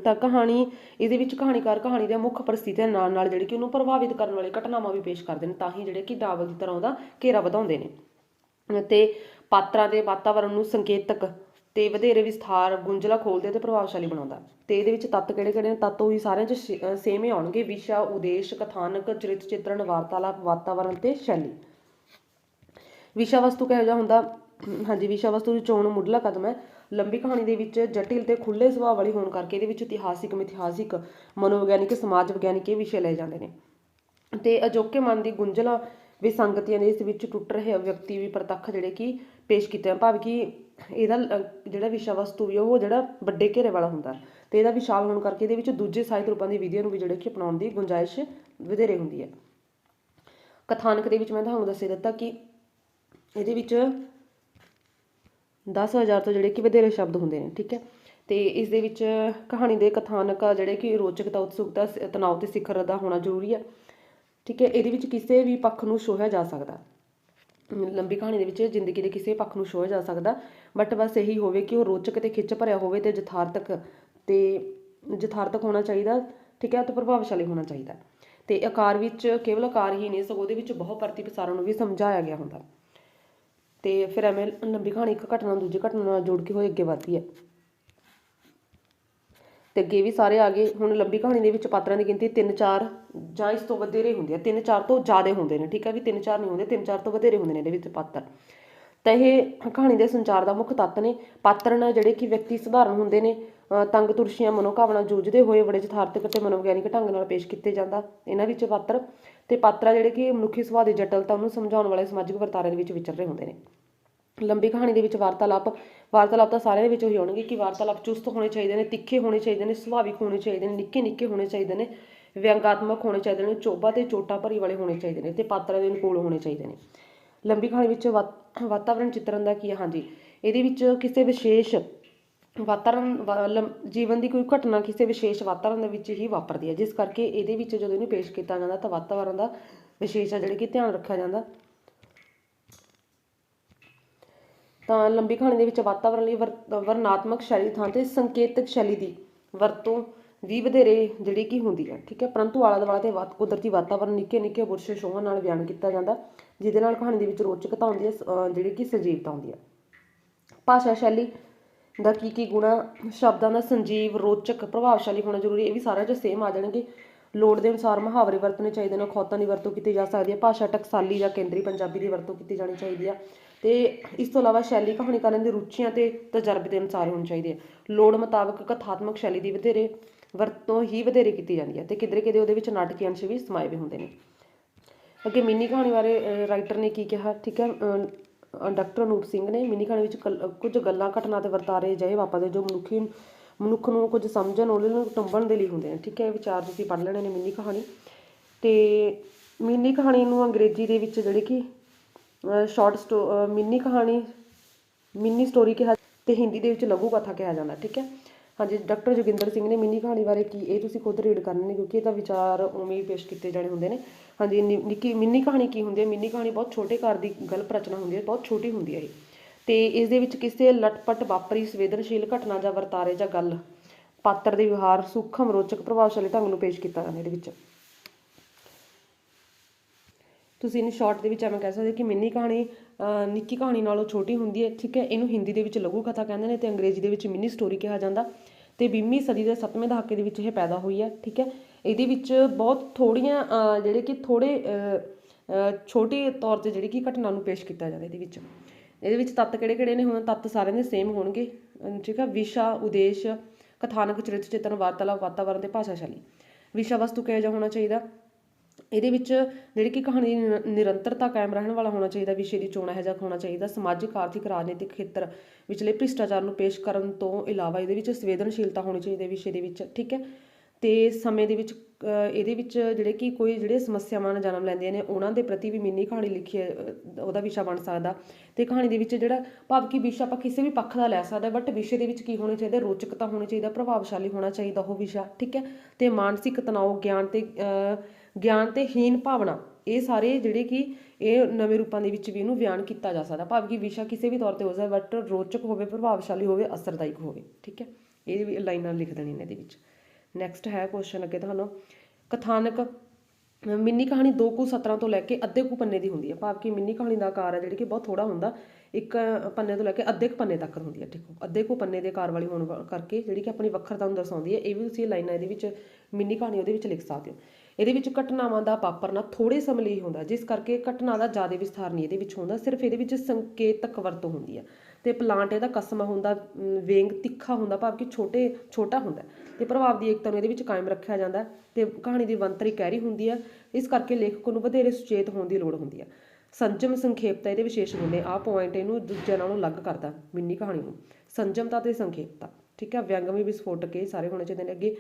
ਤਾਂ ਕਹਾਣੀ ਇਹਦੇ ਵਿੱਚ ਕਹਾਣੀਕਾਰ ਕਹਾਣੀ ਦੇ ਮੁੱਖ ਪਰਿਸਥਿਤੀਆਂ ਨਾਲ ਨਾਲ ਜਿਹੜੀ ਕਿ ਉਹਨੂੰ ਪ੍ਰਭਾਵਿਤ ਕਰਨ ਵਾਲੀ ਘਟਨਾਵਾਂ ਵੀ ਪੇਸ਼ ਕਰਦੇ ਨੇ, ਤਾਂ ਹੀ ਜਿਹੜੇ ਕਿ ਨਾਵਲ ਦੀ ਤਰ੍ਹਾਂ ਉਹਦਾ ਘੇਰਾ ਵਧਾਉਂਦੇ ਨੇ। ਅਤੇ ਪਾਤਰਾਂ ਦੇ ਵਾਤਾਵਰਨ ਨੂੰ ਸੰਕੇਤਕ ਤੇ ਵਧੇਰੇ ਵਿਸਥਾਰ, ਗੁੰਝਲਾ ਖੋਲ੍ਹਦੇ ਅਤੇ ਪ੍ਰਭਾਵਸ਼ਾਲੀ ਬਣਾਉਂਦਾ। ਤੇ ਇਹਦੇ ਵਿੱਚ ਤੱਤ ਕਿਹੜੇ ਨੇ? ਤੱਤ ਉਹੀ ਸਾਰਿਆਂ 'ਚ ਸੇਮ ਹੀ ਆਉਣਗੇ: ਵਿਸ਼ਾ, ਉਦੇਸ਼, ਕਥਾਨਕ, ਚਰਿੱਤ ਚਿੱਤਰਣ, ਵਾਰਤਾਲਾਪ, ਵਾਤਾਵਰਨ ਤੇ ਸ਼ੈਲੀ। ਵਿਸ਼ਾ ਵਸਤੂ ਕਿਹੋ ਜਿਹਾ ਹੁੰਦਾ? ਹਾਂਜੀ, ਵਿਸ਼ਾ ਵਸਤੂ ਦੀ ਚੋਣ ਮੁੱਢਲਾ ਕਦਮ ਹੈ। ਲੰਬੀ ਕਹਾਣੀ ਦੇ ਵਿੱਚ ਜਟਿਲ ਤੇ ਖੁੱਲ੍ਹੇ ਸੁਭਾਅ ਵਾਲੀ ਹੋਣ ਕਰਕੇ ਇਹਦੇ ਵਿੱਚ ਇਤਿਹਾਸਿਕ, ਮਿਥਿਹਾਸਿਕ, ਮਨੋਵਿਗਿਆਨਿਕ, ਸਮਾਜ ਵਿਗਿਆਨਿਕ ਇਹ ਵਿਸ਼ੇ ਲਏ ਜਾਂਦੇ ਨੇ। ਅਤੇ ਅਜੋਕੇ ਮਨ ਦੀ ਗੁੰਝਲਾਂ ਵਿਸੰਗਤੀਆਂ ਦੇ ਇਸ ਵਿੱਚ ਟੁੱਟ ਰਹੇ ਵਿਅਕਤੀ ਵੀ ਪ੍ਰਤੱਖ ਜਿਹੜੇ ਕਿ ਪੇਸ਼ ਕੀਤੇ ਹਨ, ਭਾਵ ਕਿ ਇਹਦਾ ਜਿਹੜਾ ਵਿਸ਼ਾ ਵਸਤੂ ਵੀ ਉਹ ਜਿਹੜਾ ਵੱਡੇ ਘੇਰੇ ਵਾਲਾ ਹੁੰਦਾ, ਅਤੇ ਇਹਦਾ ਵਿਸ਼ਾਲ ਹੋਣ ਕਰਕੇ ਇਹਦੇ ਵਿੱਚ ਦੂਜੇ ਸਾਹਿਤ ਰੂਪਾਂ ਦੀ ਵਿਧੀਆਂ ਨੂੰ ਵੀ ਜਿਹੜੇ ਕਿ ਅਪਣਾਉਣ ਦੀ ਗੁੰਜਾਇਸ਼ ਵਧੇਰੇ ਹੁੰਦੀ ਹੈ। ਕਥਾਨਕ ਦੇ ਵਿੱਚ ਮੈਂ ਤੁਹਾਨੂੰ ਦੱਸ ਦਿੱਤਾ ਕਿ ਇਹਦੇ ਵਿੱਚ 10,000 ਤੋਂ ਜਿਹੜੇ ਕਿ ਵਧੇਰੇ ਸ਼ਬਦ ਹੁੰਦੇ ਨੇ, ਠੀਕ ਹੈ। ਅਤੇ ਇਸ ਦੇ ਵਿੱਚ ਕਹਾਣੀ ਦੇ ਕਥਾਨਕ ਜਿਹੜੇ ਕਿ ਰੋਚਕਤਾ, ਉਤਸੁਕਤਾ, ਤਣਾਅ ਤੇ ਸਿਖਰ ਦਾ ਹੋਣਾ ਜ਼ਰੂਰੀ ਹੈ, ਠੀਕ ਹੈ। ਇਹਦੇ ਵਿੱਚ ਕਿਸੇ ਵੀ ਪੱਖ ਨੂੰ ਛੋਹਿਆ ਜਾ ਸਕਦਾ। ਲੰਬੀ ਕਹਾਣੀ ਦੇ ਵਿੱਚ ਜ਼ਿੰਦਗੀ ਦੇ ਕਿਸੇ ਪੱਖ ਨੂੰ ਛੋਹਿਆ ਜਾ ਸਕਦਾ, ਬਟ ਬਸ ਇਹੀ ਹੋਵੇ ਕਿ ਉਹ ਰੋਚਕ ਅਤੇ ਖਿੱਚ ਭਰਿਆ ਹੋਵੇ ਅਤੇ ਯਥਾਰਥਕ ਤੇ ਯਥਾਰਥਕ ਹੋਣਾ ਚਾਹੀਦਾ, ਠੀਕ ਹੈ, ਤੇ ਪ੍ਰਭਾਵਸ਼ਾਲੀ ਹੋਣਾ ਚਾਹੀਦਾ। ਤੇ ਆਕਾਰ ਵਿੱਚ ਕੇਵਲ ਆਕਾਰ ਹੀ ਨਹੀਂ, ਸਗੋਂ ਉਹਦੇ ਵਿੱਚ ਬਹੁ ਪਰਤੀ ਪ੍ਰਸਾਰਣ ਨੂੰ ਵੀ ਸਮਝਾਇਆ ਗਿਆ ਹੁੰਦਾ। ਤੇ ਫਿਰ ਐਵੇਂ ਲੰਬੀ ਕਹਾਣੀ ਇੱਕ ਘਟਨਾ ਨੂੰ ਦੂਜੀ ਘਟਨਾ ਨਾਲ ਜੋੜ ਕੇ ਹੋਏ ਅੱਗੇ ਵੱਧਦੀ ਹੈ। ਤੇ ਅੱਗੇ ਵੀ ਸਾਰੇ ਆ ਗਏ। ਹੁਣ ਲੰਬੀ ਕਹਾਣੀ ਦੇ ਵਿੱਚ ਪਾਤਰਾਂ ਦੀ ਗਿਣਤੀ 3-4 ਜਾਂ ਇਸ ਤੋਂ ਵਧੇਰੇ ਹੁੰਦੀ ਹੈ, 3-4 ਤੋਂ ਜ਼ਿਆਦਾ ਹੁੰਦੇ ਨੇ, ਠੀਕ ਹੈ, ਵੀ 3-4 ਨਹੀਂ ਹੁੰਦੇ, 3-4 ਤੋਂ ਵਧੇਰੇ ਹੁੰਦੇ ਨੇ ਇਹਦੇ ਵਿੱਚ ਪਾਤਰ। ਤਾਂ ਇਹ ਕਹਾਣੀ ਦੇ ਸੰਚਾਰ ਦਾ ਮੁੱਖ ਤੱਤ ਨੇ। ਪਾਤਰ ਜਿਹੜੇ ਕਿ ਵਿਅਕਤੀ ਸਧਾਰਨ ਹੁੰਦੇ ਨੇ, ਤੰਗ ਤੁਰਸ਼ੀਆਂ ਮਨੋਭਾਵਨਾ ਜੂਝਦੇ ਹੋਏ ਬੜੇ ਯਥਾਰਥਕ ਅਤੇ ਮਨੋਵਿਗਿਆਨਿਕ ਢੰਗ ਨਾਲ ਪੇਸ਼ ਕੀਤੇ ਜਾਂਦਾ ਇਹਨਾਂ ਵਿੱਚ ਪਾਤਰ। ਤੇ ਪਾਤਰ ਜਿਹੜੇ ਕਿ ਮਨੁੱਖੀ ਸੁਭਾਅ ਦੀ ਜਟਲਤਾ ਨੂੰ ਸਮਝਾਉਣ ਵਾਲੇ ਸਮਾਜਿਕ ਵਰਤਾਰੇ ਦੇ ਵਿੱਚ ਵਿਚਰ ਰਹੇ ਹੁੰਦੇ ਨੇ। ਲੰਬੀ ਕਹਾਣੀ ਦੇ ਵਿੱਚ ਵਾਰਤਾਲਾਪ ਤਾਂ ਸਾਰਿਆਂ ਦੇ ਵਿੱਚ ਉਹੀ ਹੋਣਗੇ ਕਿ ਵਾਰਤਾਲਾਪ ਚੁਸਤ ਹੋਣੇ ਚਾਹੀਦੇ ਨੇ, ਤਿੱਖੇ ਹੋਣੇ ਚਾਹੀਦੇ ਨੇ, ਸੁਭਾਵਿਕ ਹੋਣੇ ਚਾਹੀਦੇ ਨੇ, ਨਿੱਕੇ ਨਿੱਕੇ ਹੋਣੇ ਚਾਹੀਦੇ ਨੇ, ਵਿਅੰਗਾਤਮਕ ਹੋਣੇ ਚਾਹੀਦੇ ਨੇ, ਚੋਭਾ ਤੇ ਚੋਟਾ ਭਰੀ ਵਾਲੇ ਹੋਣੇ ਚਾਹੀਦੇ ਨੇ, ਤੇ ਪਾਤਰਾਂ ਦੇ ਅਨੁਕੂਲ ਹੋਣੇ ਚਾਹੀਦੇ ਨੇ। ਲੰਬੀ ਕਹਾਣੀ ਵਿੱਚ ਵਾਤਾਵਰਣ ਚਿੱਤਰਨ ਦਾ ਕੀ ਹੈ? ਹਾਂਜੀ, ਇਹਦੇ ਵਿੱਚ ਕਿਸੇ ਵਿਸ਼ੇਸ਼ ਵਾਤਾਵਰਣ ਜੀਵਨ ਦੀ ਕੋਈ ਘਟਨਾ ਕਿਸੇ ਵਿਸ਼ੇਸ਼ ਵਾਤਾਵਰਣ ਦੇ ਵਿੱਚ ਹੀ ਵਾਪਰਦੀ ਹੈ, ਜਿਸ ਕਰਕੇ ਇਹਦੇ ਵਿੱਚ ਜਦੋਂ ਇਹਨੂੰ ਪੇਸ਼ ਕੀਤਾ ਜਾਂਦਾ ਤਾਂ ਵਾਤਾਵਰਣ ਦਾ ਵਿਸ਼ੇਸ਼ ਆ ਜਿਹੜੇ ਕਿ ਧਿਆਨ ਰੱਖਿਆ ਜਾਂਦਾ। ਤਾਂ ਲੰਬੀ ਕਹਾਣੀ ਦੇ ਵਿੱਚ ਵਾਤਾਵਰਣ ਲਈ ਵਰਣਨਾਤਮਕ ਸ਼ੈਲੀ ਥਾਂ ਤੇ ਸੰਕੇਤਕ ਸ਼ੈਲੀ ਦੀ ਵਰਤੋਂ ਵੀ ਵਧੇਰੇ ਜਿਹੜੀ ਕਿ ਹੁੰਦੀ ਹੈ, ਠੀਕ ਹੈ, ਪਰੰਤੂ ਆਲਾ ਦੁਆਲਾ ਤੇ ਕੁਦਰਤੀ ਵਾਤਾਵਰਣ ਨਿੱਕੇ ਨਿੱਕੇ ਬੁਰਸ਼ ਸ਼ੋਆਂ ਨਾਲ ਬਿਆਨ ਕੀਤਾ ਜਾਂਦਾ, ਜਿਹਦੇ ਨਾਲ ਕਹਾਣੀ ਦੇ ਵਿੱਚ ਰੋਚਕਤਾ ਆਉਂਦੀ ਹੈ, ਜਿਹੜੀ ਕਿ ਸਜੀਵਤਾ ਆਉਂਦੀ ਹੈ। ਭਾਸ਼ਾ ਸ਼ੈਲੀ ਦਾ ਕੀ ਗੁਣਾ? ਸ਼ਬਦਾਂ ਦਾ ਸੰਜੀਵ, ਰੋਚਕ, ਪ੍ਰਭਾਵਸ਼ਾਲੀ ਹੋਣਾ ਜ਼ਰੂਰੀ, ਇਹ ਵੀ ਸਾਰਿਆਂ 'ਚ ਸੇਮ ਆ ਜਾਣਗੇ। ਲੋੜ ਦੇ ਅਨੁਸਾਰ ਮੁਹਾਵਰੇ ਵਰਤਣੇ ਚਾਹੀਦੇ ਨੇ, ਖੌਤਾਂ ਦੀ ਵਰਤੋਂ ਕੀਤੀ ਜਾ ਸਕਦੀ ਹੈ, ਭਾਸ਼ਾ ਟਕਸਾਲੀ ਜਾਂ ਕੇਂਦਰੀ ਪੰਜਾਬੀ ਦੀ ਵਰਤੋਂ ਕੀਤੀ ਜਾਣੀ ਚਾਹੀਦੀ ਆ। ਤੇ ਇਸ ਤੋਂ ਇਲਾਵਾ ਸ਼ੈਲੀ ਕਹਾਣੀਕਾਰਾਂ ਦੀ ਰੁਚੀਆਂ ਤੇ ਤਜਰਬੇ ਦੇ ਅਨੁਸਾਰ ਹੋਣੀ ਚਾਹੀਦੀ ਹੈ। ਲੋੜ ਮੁਤਾਬਕ ਕਥਾਤਮਕ ਸ਼ੈਲੀ ਦੀ ਵਰਤੋਂ ਵਧੇਰੇ ਕੀਤੀ ਜਾਂਦੀ ਹੈ, ਤੇ ਕਿਧਰੇ ਕਿਤੇ ਉਹਦੇ ਵਿੱਚ ਨਾਟਕੀ ਅੰਸ਼ ਵੀ ਸਮਾਏ ਹੋਏ ਹੁੰਦੇ ਨੇ। ਅੱਗੇ ਮਿੰਨੀ ਕਹਾਣੀ ਬਾਰੇ ਰਾਈਟਰ ਨੇ ਕੀ ਕਿਹਾ, ਠੀਕ ਹੈ, ਡਾਕਟਰ ਅਨੂਪ ਸਿੰਘ ਨੇ। ਮਿੰਨੀ ਕਹਾਣੀ ਵਿੱਚ ਕੁਝ ਗੱਲਾਂ, ਘਟਨਾ ਤੇ ਵਰਤਾਰੇ ਅਜਿਹੇ ਵਾਪਰਦੇ ਜੋ ਮਨੁੱਖ ਨੂੰ ਕੁਝ ਸਮਝਣ, ਉਹਨਾਂ ਨੂੰ ਟੰਬਣ ਦੇ ਲਈ ਹੁੰਦੇ ਨੇ, ਠੀਕ ਹੈ। ਵਿਚਾਰ ਤੁਸੀਂ ਪੜ੍ਹ ਲੈਣੇ ਨੇ ਮਿੰਨੀ ਕਹਾਣੀ। ਤੇ ਮਿੰਨੀ ਕਹਾਣੀ ਨੂੰ ਅੰਗਰੇਜ਼ੀ ਦੇ ਵਿੱਚ ਜਿਹੜੀ ਕਿ ਮਿੰਨੀ ਸਟੋਰੀ ਕਿਹਾ, ਤੇ ਹਿੰਦੀ ਦੇ ਵਿੱਚ ਲਘੂ ਕਥਾ ਕਿਹਾ ਜਾਂਦਾ, ਠੀਕ ਹੈ। ਹਾਂਜੀ, ਡਾਕਟਰ ਜੋਗਿੰਦਰ ਸਿੰਘ ਨੇ ਮਿੰਨੀ ਕਹਾਣੀ ਬਾਰੇ ਕੀ, ਇਹ ਤੁਸੀਂ ਖੁਦ ਰੀਡ ਕਰਨੇ ਨੇ ਕਿਉਂਕਿ ਇਹਦਾ ਵਿਚਾਰ ਉਵੇਂ ਹੀ ਪੇਸ਼ ਕੀਤੇ ਜਾਣੇ ਹੁੰਦੇ ਨੇ। ਹਾਂਜੀ, ਮਿੰਨੀ ਕਹਾਣੀ ਕੀ ਹੁੰਦੀ ਹੈ? ਮਿੰਨੀ ਕਹਾਣੀ ਬਹੁਤ ਛੋਟੇ ਘਰ ਦੀ ਗਲਪ ਰਚਨਾ ਹੁੰਦੀ ਹੈ, ਬਹੁਤ ਛੋਟੀ ਹੁੰਦੀ ਹੈ ਇਹ, ਤੇ ਇਸ ਦੇ ਵਿੱਚ ਕਿਸੇ ਲਟਪਟ ਵਾਪਰੀ ਸੰਵੇਦਨਸ਼ੀਲ ਘਟਨਾ ਜਾਂ ਵਰਤਾਰੇ ਜਾਂ ਗੱਲ ਪਾਤਰ ਦੇ ਵਿਵਹਾਰ ਸੂਖਮ, ਰੋਚਕ, ਪ੍ਰਭਾਵਸ਼ਾਲੀ ਢੰਗ ਨੂੰ ਪੇਸ਼ ਕੀਤਾ ਜਾਂਦਾ ਇਹਦੇ ਵਿੱਚ। ਤੁਸੀਂ ਇਹਨੂੰ ਸ਼ਾਰਟ ਦੇ ਵਿੱਚ ਐਵੇਂ ਕਹਿ ਸਕਦੇ ਕਿ ਮਿੰਨੀ ਕਹਾਣੀ ਨਿੱਕੀ ਕਹਾਣੀ ਨਾਲੋਂ ਛੋਟੀ ਹੁੰਦੀ ਹੈ, ਠੀਕ ਹੈ। ਇਹਨੂੰ ਹਿੰਦੀ ਦੇ ਵਿੱਚ ਲਘੂ ਕਥਾ ਕਹਿੰਦੇ ਨੇ ਤੇ ਅੰਗਰੇਜ਼ੀ ਦੇ ਵਿੱਚ ਮਿੰਨੀ ਸਟੋਰੀ ਕਿਹਾ ਜਾਂਦਾ। ਤੇ 20ਵੀਂ ਸਦੀ ਦੇ 7ਵੇਂ ਦਹਾਕੇ ਦੇ ਵਿੱਚ ਇਹ ਪੈਦਾ ਹੋਈ ਹੈ, ਠੀਕ ਹੈ। ਇਹਦੇ ਵਿੱਚ ਬਹੁਤ ਥੋੜ੍ਹੀਆਂ ਜਿਹੜੇ ਕਿ ਛੋਟੇ ਤੌਰ 'ਤੇ ਜਿਹੜੀ ਕਿ ਘਟਨਾ ਨੂੰ ਪੇਸ਼ ਕੀਤਾ ਜਾਂਦਾ ਇਹਦੇ ਵਿੱਚ ਤੱਤ ਕਿਹੜੇ ਕਿਹੜੇ ਨੇ? ਹੁਣ ਤੱਤ ਸਾਰਿਆਂ ਦੇ ਸੇਮ ਹੋਣਗੇ, ਠੀਕ ਹੈ। ਵਿਸ਼ਾ, ਉਦੇਸ਼, ਕਥਾਨਕ, ਚਰਿੱਤਰ ਚਿੱਤਰਨ, ਵਾਰਤਾਲਾਪ, ਵਾਤਾਵਰਣ ਤੇ ਭਾਸ਼ਾ ਸ਼ੈਲੀ। ਵਿਸ਼ਾ ਵਸਤੂ ਕਿਹੋ ਜਿਹਾ ਹੋਣਾ ਚਾਹੀਦਾ? ਇਹਦੇ ਵਿੱਚ ਜਿਹੜੀ ਕਿ ਕਹਾਣੀ ਦੀ ਨਿਰੰਤਰਤਾ ਕਾਇਮ ਰਹਿਣ ਵਾਲਾ ਹੋਣਾ ਚਾਹੀਦਾ, ਵਿਸ਼ੇ ਦੀ ਚੋਣ ਇਹੋ ਜਿਹਾ ਹੋਣਾ ਚਾਹੀਦਾ, ਸਮਾਜਿਕ, ਆਰਥਿਕ, ਰਾਜਨੀਤਿਕ ਖੇਤਰ ਵਿਚਲੇ ਭ੍ਰਿਸ਼ਟਾਚਾਰ ਨੂੰ ਪੇਸ਼ ਕਰਨ ਤੋਂ ਇਲਾਵਾ ਇਹਦੇ ਵਿੱਚ ਸੰਵੇਦਨਸ਼ੀਲਤਾ ਹੋਣੀ ਚਾਹੀਦੀ ਹੈ ਵਿਸ਼ੇ ਦੇ ਵਿੱਚ, ਠੀਕ ਹੈ। ਤੇ ਸਮੇਂ ਦੇ ਵਿੱਚ ਇਹਦੇ ਵਿੱਚ ਜਿਹੜੇ ਸਮੱਸਿਆਵਾਂ ਨਾਲ ਜਨਮ ਲੈਂਦੀਆਂ ਨੇ ਉਹਨਾਂ ਦੇ ਪ੍ਰਤੀ ਵੀ ਮਿੰਨੀ ਕਹਾਣੀ ਲਿਖੀ ਉਹਦਾ ਵਿਸ਼ਾ ਬਣ ਸਕਦਾ। ਤੇ ਕਹਾਣੀ ਦੇ ਵਿੱਚ ਭਾਵ ਕਿ ਵਿਸ਼ਾ ਆਪਾਂ ਕਿਸੇ ਵੀ ਪੱਖ ਦਾ ਲੈ ਸਕਦਾ, ਬਟ ਵਿਸ਼ੇ ਦੇ ਵਿੱਚ ਕੀ ਹੋਣਾ ਚਾਹੀਦਾ? ਰੋਚਕਤਾ ਹੋਣੀ ਚਾਹੀਦਾ, ਪ੍ਰਭਾਵਸ਼ਾਲੀ ਹੋਣਾ ਚਾਹੀਦਾ ਉਹ ਵਿਸ਼ਾ, ਠੀਕ ਹੈ। ਤੇ ਮਾਨਸਿਕ ਤਣਾਅ, ਗਿਆਨ ਤੇ ਹੀਨ ਭਾਵਨਾ, ਇਹ ਸਾਰੇ ਜਿਹੜੇ ਕਿ ਇਹ ਨਵੇਂ ਰੂਪਾਂ ਦੇ ਵਿੱਚ ਵੀ ਇਹਨੂੰ ਬਿਆਨ ਕੀਤਾ ਜਾ ਸਕਦਾ। ਭਾਵ ਕਿ ਵਿਸ਼ਾ ਕਿਸੇ ਵੀ ਤੌਰ 'ਤੇ ਹੋ ਸਕਦਾ, ਬਟ ਰੋਚਕ ਹੋਵੇ, ਪ੍ਰਭਾਵਸ਼ਾਲੀ ਹੋਵੇ, ਅਸਰਦਾਇਕ ਹੋਵੇ, ਠੀਕ ਹੈ। ਇਹ ਵੀ ਲਾਈਨਾਂ ਲਿਖ ਦੇਣੀਆਂ ਨੇ ਇਹਦੇ ਵਿੱਚ। ਨੈਕਸਟ ਹੈ ਕੁਐਸਚਨ ਅੱਗੇ ਤੁਹਾਨੂੰ, ਕਥਾਨਕ। ਮਿੰਨੀ ਕਹਾਣੀ 2 ਕੁ ਸਤਰਾਂ ਤੋਂ ਲੈ ਕੇ ਅੱਧੇ ਕੁ ਪੰਨੇ ਦੀ ਹੁੰਦੀ ਹੈ, ਭਾਵ ਕਿ ਮਿੰਨੀ ਕਹਾਣੀ ਦਾ ਆਕਾਰ ਹੈ ਜਿਹੜੀ ਕਿ ਬਹੁਤ ਥੋੜ੍ਹਾ ਹੁੰਦਾ, 1 ਪੰਨੇ ਤੋਂ ਲੈ ਕੇ ਅੱਧੇ ਕੁ ਪੰਨੇ ਤੱਕ ਹੁੰਦੀ ਹੈ, ਠੀਕ ਹੈ। ਅੱਧੇ ਕੁ ਪੰਨੇ ਦੇ ਆਕਾਰ ਵਾਲੀ ਹੋਣ ਕਰਕੇ ਜਿਹੜੀ ਕਿ ਆਪਣੀ ਵੱਖਰਤਾ ਨੂੰ ਦਰਸਾਉਂਦੀ ਹੈ। ਇਹ ਵੀ ਤੁਸੀਂ ਲਾਈਨਾਂ ਇਹਦੇ ਵਿੱਚ ਮਿੰਨੀ ਕਹਾਣੀ ਉਹਦੇ ਵਿੱਚ ਲਿਖ ਸਕਦੇ ਹੋ। ਇਹਦੇ ਵਿੱਚ ਘਟਨਾਵਾਂ ਦਾ ਵਾਪਰਨਾ ਥੋੜ੍ਹੇ ਸਮੇਂ ਲਈ ਹੁੰਦਾ, ਜਿਸ ਕਰਕੇ ਘਟਨਾ ਦਾ ਜ਼ਿਆਦਾ ਵਿਸਥਾਰ ਨਹੀਂ ਇਹਦੇ ਵਿੱਚ ਹੁੰਦਾ, ਸਿਰਫ ਇਹਦੇ ਵਿੱਚ ਸੰਕੇਤਕ ਵਰਤੋਂ ਹੁੰਦੀ ਹੈ। ਤੇ ਪਲਾਂਟ ਇਹਦਾ ਕਸਮਾ ਹੁੰਦਾ, ਵੇਗ ਤਿੱਖਾ ਹੁੰਦਾ, ਭਾਵ ਕਿ ਛੋਟਾ ਹੁੰਦਾ, ਤੇ ਪ੍ਰਭਾਵ ਦੀ ਏਕਤਾ ਨੂੰ ਇਹਦੇ ਵਿੱਚ ਕਾਇਮ ਰੱਖਿਆ ਜਾਂਦਾ। ਤੇ ਕਹਾਣੀ ਦੀ ਬਣਤਰ ਗਹਿਰੀ ਹੁੰਦੀ ਹੈ, ਇਸ ਕਰਕੇ ਲੇਖਕ ਨੂੰ ਵਧੇਰੇ ਸੁਚੇਤ ਹੋਣ ਦੀ ਲੋੜ ਹੁੰਦੀ ਹੈ। ਸੰਜਮ, ਸੰਖੇਪਤਾ ਇਹਦੇ ਵਿਸ਼ੇਸ਼ ਹੁੰਦੇ, ਆਹ ਪੁਆਇੰਟ ਇਹਨੂੰ ਦੂਜਿਆਂ ਨਾਲੋਂ ਅਲੱਗ ਕਰਦਾ ਮਿੰਨੀ ਕਹਾਣੀ ਨੂੰ, ਸੰਜਮਤਾ ਤੇ ਸੰਖੇਪਤਾ, ਠੀਕ ਹੈ। ਵਿਅੰਗਮਈ, ਵਿਸਫੋਟਕ, ਇਹ ਸਾਰੇ ਹੋਣੇ ਚਾਹੀਦੇ ਨੇ। ਅੱਗੇ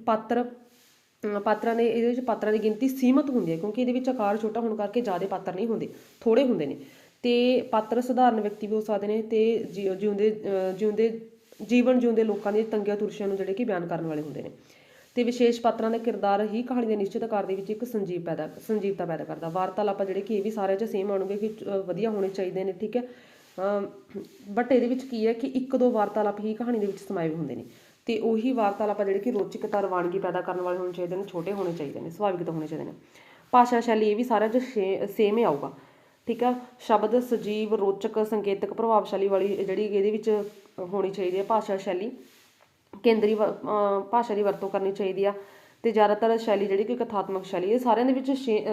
ਪਾਤਰਾਂ ਦੇ, ਇਹਦੇ ਵਿੱਚ ਪਾਤਰਾਂ ਦੀ ਗਿਣਤੀ ਸੀਮਤ ਹੁੰਦੀ ਹੈ ਕਿਉਂਕਿ ਇਹਦੇ ਵਿੱਚ ਆਕਾਰ ਛੋਟਾ ਹੋਣ ਕਰਕੇ ਜ਼ਿਆਦਾ ਪਾਤਰ ਨਹੀਂ ਹੁੰਦੇ, ਥੋੜ੍ਹੇ ਹੁੰਦੇ ਨੇ। ਤੇ ਪਾਤਰ ਸਧਾਰਨ ਵਿਅਕਤੀ ਵੀ ਹੋ ਸਕਦੇ ਨੇ ਤੇ ਜੀਵਨ ਜਿਉਂਦੇ ਲੋਕਾਂ ਦੀਆਂ ਤੰਗੀਆਂ ਤੁਰਸ਼ੀਆਂ ਨੂੰ ਜਿਹੜੇ ਕਿ ਬਿਆਨ ਕਰਨ ਵਾਲੇ ਹੁੰਦੇ ਨੇ। ਤੇ ਵਿਸ਼ੇਸ਼ ਪਾਤਰਾਂ ਦਾ ਕਿਰਦਾਰ ਹੀ ਕਹਾਣੀ ਦੇ ਨਿਸ਼ਚਿਤ ਆਕਾਰ ਦੇ ਵਿੱਚ ਇੱਕ ਸੰਜੀਵਤਾ ਪੈਦਾ ਕਰਦਾ। ਵਾਰਤਾਲਾਪ ਜਿਹੜੇ ਕਿ ਇਹ ਵੀ ਸਾਰਿਆਂ 'ਚ ਸੇਮ ਆਉਣਗੇ ਕਿ ਵਧੀਆ ਹੋਣੇ ਚਾਹੀਦੇ ਨੇ, ਠੀਕ ਹੈ। ਬਟ ਇਹਦੇ ਵਿੱਚ ਕੀ ਹੈ ਕਿ 1-2 ਵਾਰਤਾਲਾਪ ਹੀ ਕਹਾਣੀ ਦੇ ਵਿੱਚ ਸਮਾਏ ਹੁੰਦੇ ਨੇ। ਤੇ ਉਹੀ ਵਾਰਤਾਲਾਪ ਆ ਜਿਹੜੇ ਕਿ ਰੋਚਕ ਤੇ ਰਵਾਨਗੀ ਪੈਦਾ ਕਰਨ ਵਾਲੇ ਹੋਣੇ ਚਾਹੀਦੇ ਨੇ, ਛੋਟੇ ਹੋਣੇ ਚਾਹੀਦੇ ਨੇ, ਸੁਭਾਵਿਕ ਹੋਣੇ ਚਾਹੀਦੇ ਨੇ। ਭਾਸ਼ਾ ਸ਼ੈਲੀ ਇਹ ਵੀ ਸਾਰਿਆਂ 'ਚ ਸੇਮ ਹੀ ਆਊਗਾ, ਠੀਕ ਆ। ਸ਼ਬਦ ਸਜੀਵ, ਰੋਚਕ, ਸੰਕੇਤਕ, ਪ੍ਰਭਾਵਸ਼ਾਲੀ ਵਾਲੀ ਜਿਹੜੀ ਇਹਦੇ ਵਿੱਚ ਹੋਣੀ ਚਾਹੀਦੀ ਹੈ ਭਾਸ਼ਾ ਸ਼ੈਲੀ। ਕੇਂਦਰੀ ਭਾਸ਼ਾ ਦੀ ਵਰਤੋਂ ਕਰਨੀ ਚਾਹੀਦੀ ਆ। ਤੇ ਜ਼ਿਆਦਾਤਰ ਸ਼ੈਲੀ ਜਿਹੜੀ ਕਿ ਕਥਾਤਮਕ ਸ਼ੈਲੀ, ਇਹ ਸਾਰਿਆਂ ਦੇ ਵਿੱਚ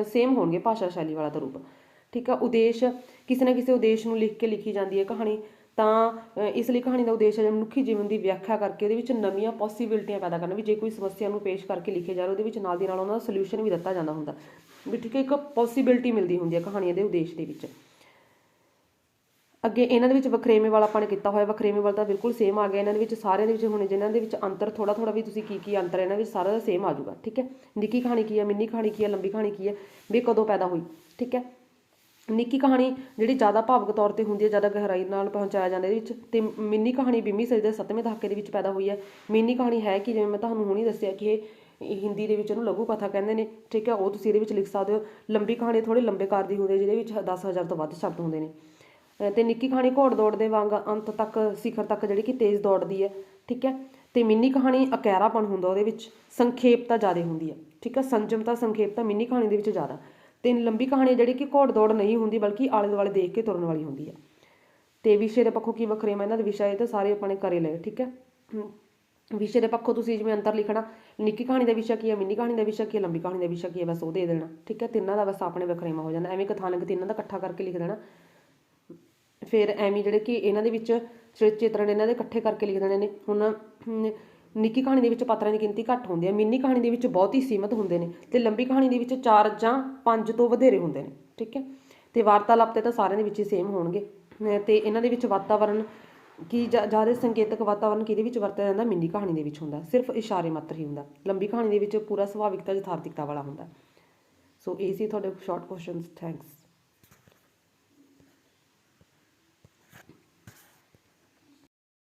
ਸੇਮ ਹੋਣਗੇ ਭਾਸ਼ਾ ਸ਼ੈਲੀ ਵਾਲਾ ਤਾਂ ਰੂਪ, ਠੀਕ ਆ। ਉਦੇਸ਼, ਕਿਸੇ ਨਾ ਕਿਸੇ ਉਦੇਸ਼ ਨੂੰ ਲਿਖ ਕੇ ਲਿਖੀ ਜਾਂਦੀ ਹੈ ਕਹਾਣੀ, ਤਾਂ ਇਸ ਲਈ ਕਹਾਣੀ ਦਾ ਉਦੇਸ਼ ਹੈ ਮਨੁੱਖੀ ਜੀਵਨ ਦੀ ਵਿਆਖਿਆ ਕਰਕੇ ਉਹਦੇ ਵਿੱਚ ਨਵੀਆਂ ਪੋਸੀਬਿਲਿਟੀਆਂ ਪੈਦਾ ਕਰਨਾ। ਵੀ ਜੇ ਕੋਈ ਸਮੱਸਿਆ ਨੂੰ ਪੇਸ਼ ਕਰਕੇ ਲਿਖੇ ਜਾ ਰਹੇ, ਉਹਦੇ ਵਿੱਚ ਨਾਲ ਦੀ ਨਾਲ ਉਹਨਾਂ ਦਾ ਸੋਲਿਊਸ਼ਨ ਵੀ ਦਿੱਤਾ ਜਾਂਦਾ ਹੁੰਦਾ ਵੀ, ਠੀਕ ਹੈ। ਇੱਕ ਪੋਸੀਬਿਲਿਟੀ ਮਿਲਦੀ ਹੁੰਦੀ ਹੈ ਕਹਾਣੀਆਂ ਦੇ ਉਦੇਸ਼ ਦੇ ਵਿੱਚ। ਅੱਗੇ ਇਹਨਾਂ ਦੇ ਵਿੱਚ ਵਖਰੇਵੇਂ ਵਾਲਾ ਆਪਾਂ ਨੇ ਕੀਤਾ ਹੋਇਆ, ਵਖਰੇਵੇਂ ਵਾਲਾ ਤਾਂ ਬਿਲਕੁਲ ਸੇਮ ਆ ਗਿਆ ਇਹਨਾਂ ਦੇ ਵਿੱਚ, ਸਾਰਿਆਂ ਦੇ ਵਿੱਚ ਹੁਣ ਜਿਨ੍ਹਾਂ ਦੇ ਵਿੱਚ ਅੰਤਰ ਥੋੜਾ ਥੋੜਾ ਵੀ ਤੁਸੀਂ ਕੀ ਅੰਤਰ ਇਹਨਾਂ ਵਿੱਚ ਸਾਰਾ ਦਾ ਸੇਮ ਆ ਜਾਊਗਾ, ਠੀਕ ਹੈ। ਨਿੱਕੀ ਕਹਾਣੀ ਕੀ ਹੈ, ਮਿੰਨੀ ਕਹਾਣੀ ਕੀ ਹੈ, ਲੰਬੀ ਕਹਾਣੀ ਕੀ ਹੈ, ਵੀ ਕਦੋਂ ਪੈਦਾ ਹੋਈ, ਠੀਕ ਹੈ। ਨਿੱਕੀ ਕਹਾਣੀ ਜਿਹੜੀ ਜ਼ਿਆਦਾ ਭਾਵਕ ਤੌਰ ਤੇ ਹੁੰਦੀ ਹੈ, ਜ਼ਿਆਦਾ ਗਹਿਰਾਈ ਨਾਲ ਪਹੁੰਚਾਇਆ ਜਾਂਦਾ ਇਹਦੇ ਵਿੱਚ। ਤੇ ਮਿੰਨੀ ਕਹਾਣੀ 20ਵੀਂ ਸਦੀ ਦੇ 7ਵੇਂ ਦਹਾਕੇ ਦੇ ਵਿੱਚ ਪੈਦਾ ਹੋਈ ਹੈ। ਮਿੰਨੀ ਕਹਾਣੀ ਹੈ ਕਿ ਜਿਵੇਂ ਮੈਂ ਤੁਹਾਨੂੰ ਹੁਣੀ ਦੱਸਿਆ ਕਿ ਇਹ ਹਿੰਦੀ ਦੇ ਵਿੱਚ ਉਹਨੂੰ ਲਘੂ ਕਥਾ ਕਹਿੰਦੇ ਨੇ, ਠੀਕ ਹੈ, ਉਹ ਤੁਸੀਂ ਇਹਦੇ ਵਿੱਚ ਲਿਖ ਸਕਦੇ ਹੋ। ਲੰਬੀ ਕਹਾਣੀ ਥੋੜੀ ਲੰਬੇ ਕਾਰ ਦੀ ਹੁੰਦੀ ਹੈ, ਜਿਹਦੇ ਵਿੱਚ 10,000 ਤੋਂ ਵੱਧ ਸ਼ਬਦ ਹੁੰਦੇ ਨੇ। ਤੇ ਨਿੱਕੀ ਕਹਾਣੀ ਘੋੜ ਦੌੜ ਦੇ ਵਾਂਗ ਅੰਤ ਤੱਕ, ਸਿਖਰ ਤੱਕ ਜਿਹੜੀ ਕਿ ਤੇਜ਼ ਦੌੜਦੀ ਹੈ, ਠੀਕ ਹੈ। ਤੇ ਮਿੰਨੀ ਕਹਾਣੀ ਅਕੈਰਾਪਣ ਹੁੰਦਾ ਉਹਦੇ ਵਿੱਚ, ਸੰਖੇਪਤਾ ਜ਼ਿਆਦਾ ਹੁੰਦੀ ਹੈ, ਠੀਕ ਹੈ। ਸੰਜਮਤਾ, ਸੰਖੇਪਤਾ ਮਿੰਨੀ ਕਹਾਣੀ ਦੇ ਵਿੱਚ ਜ਼ਿਆਦਾ। ਤੇ ਲੰਬੀ ਕਹਾਣੀ ਜਿਹੜੀ ਕਿ ਘੋੜ ਦੌੜ ਨਹੀਂ ਹੁੰਦੀ, ਬਲਕਿ ਆਲੇ ਦੁਆਲੇ ਦੇਖ ਕੇ ਤੁਰਨ ਵਾਲੀ ਹੁੰਦੀ ਹੈ। ਤੇ ਵਿਸ਼ੇ ਦੇ ਪੱਖੋਂ ਕੀ ਵਖਰੇਵਾਂ ਇਹਨਾਂ ਦੇ ਵਿਸ਼ਾ, ਇਹ ਤਾਂ ਸਾਰੇ ਆਪਾਂ ਨੇ ਕਰੇ ਲਏ, ਠੀਕ ਹੈ। ਵਿਸ਼ੇ ਦੇ ਪੱਖੋਂ ਤੁਸੀਂ ਜਿਵੇਂ ਅੰਤਰ ਲਿਖਣਾ, ਨਿੱਕੀ ਕਹਾਣੀ ਦਾ ਵਿਸ਼ਾ ਕੀ ਹੈ, ਮਿੰਨੀ ਕਹਾਣੀ ਦਾ ਵਿਸ਼ਾ ਕੀ ਹੈ, ਲੰਬੀ ਕਹਾਣੀ ਦਾ ਵਿਸ਼ਾ ਕੀ ਹੈ, ਬਸ ਉਹ ਦੇ ਦੇਣਾ, ਠੀਕ ਹੈ। ਤਿੰਨਾਂ ਦਾ ਬਸ ਆਪਣੇ ਵਖਰੇਵਾਂ ਹੋ ਜਾਂਦਾ। ਐਵੇਂ ਕਥਾਨਕ ਤਿੰਨਾਂ ਦਾ ਇਕੱਠਾ ਕਰਕੇ ਲਿਖ ਦੇਣਾ। ਫਿਰ ਐਵੇਂ ਜਿਹੜੇ ਕਿ ਇਹਨਾਂ ਦੇ ਵਿੱਚ ਚਿਤਰਨ ਇਹਨਾਂ ਦੇ ਇਕੱਠੇ ਕਰਕੇ ਲਿਖ ਦੇਣੇ ਨੇ। ਹੁਣ ਨਿੱਕੀ ਕਹਾਣੀ ਦੇ ਵਿੱਚ ਪਾਤਰਾਂ ਦੀ ਗਿਣਤੀ ਘੱਟ ਹੁੰਦੀ ਹੈ, ਮਿੰਨੀ ਕਹਾਣੀ ਦੇ ਵਿੱਚ ਬਹੁਤ ਹੀ ਸੀਮਤ ਹੁੰਦੇ ਨੇ, ਤੇ ਲੰਬੀ ਕਹਾਣੀ ਦੇ ਵਿੱਚ 4 ਜਾਂ 5 ਤੋਂ ਵਧੇਰੇ ਹੁੰਦੇ ਨੇ, ਠੀਕ ਹੈ। ਤੇ ਵਾਰਤਾਲਾਪ ਤੇ ਤਾਂ ਸਾਰਿਆਂ ਦੇ ਵਿੱਚ ਹੀ ਸੇਮ ਹੋਣਗੇ। ਤੇ ਇਹਨਾਂ ਦੇ ਵਿੱਚ ਵਾਤਾਵਰਨ ਕੀ ਜ਼ਿਆਦਾ ਸੰਕੇਤਕ ਵਾਤਾਵਰਨ ਕਿਹਦੇ ਵਿੱਚ ਵਰਤਿਆ ਜਾਂਦਾ, ਮਿੰਨੀ ਕਹਾਣੀ ਦੇ ਵਿੱਚ ਹੁੰਦਾ, ਸਿਰਫ ਇਸ਼ਾਰੇ ਮਾਤਰ ਹੀ ਹੁੰਦਾ। ਲੰਬੀ ਕਹਾਣੀ ਦੇ ਵਿੱਚ ਪੂਰਾ ਸੁਭਾਵਿਕਤਾ, ਯਥਾਰਥਿਕਤਾ ਵਾਲਾ ਹੁੰਦਾ। ਸੋ ਇਹ ਸੀ ਤੁਹਾਡੇ ਸ਼ਾਰਟ ਕੁਐਸਚਨਸ। ਥੈਂਕਸ।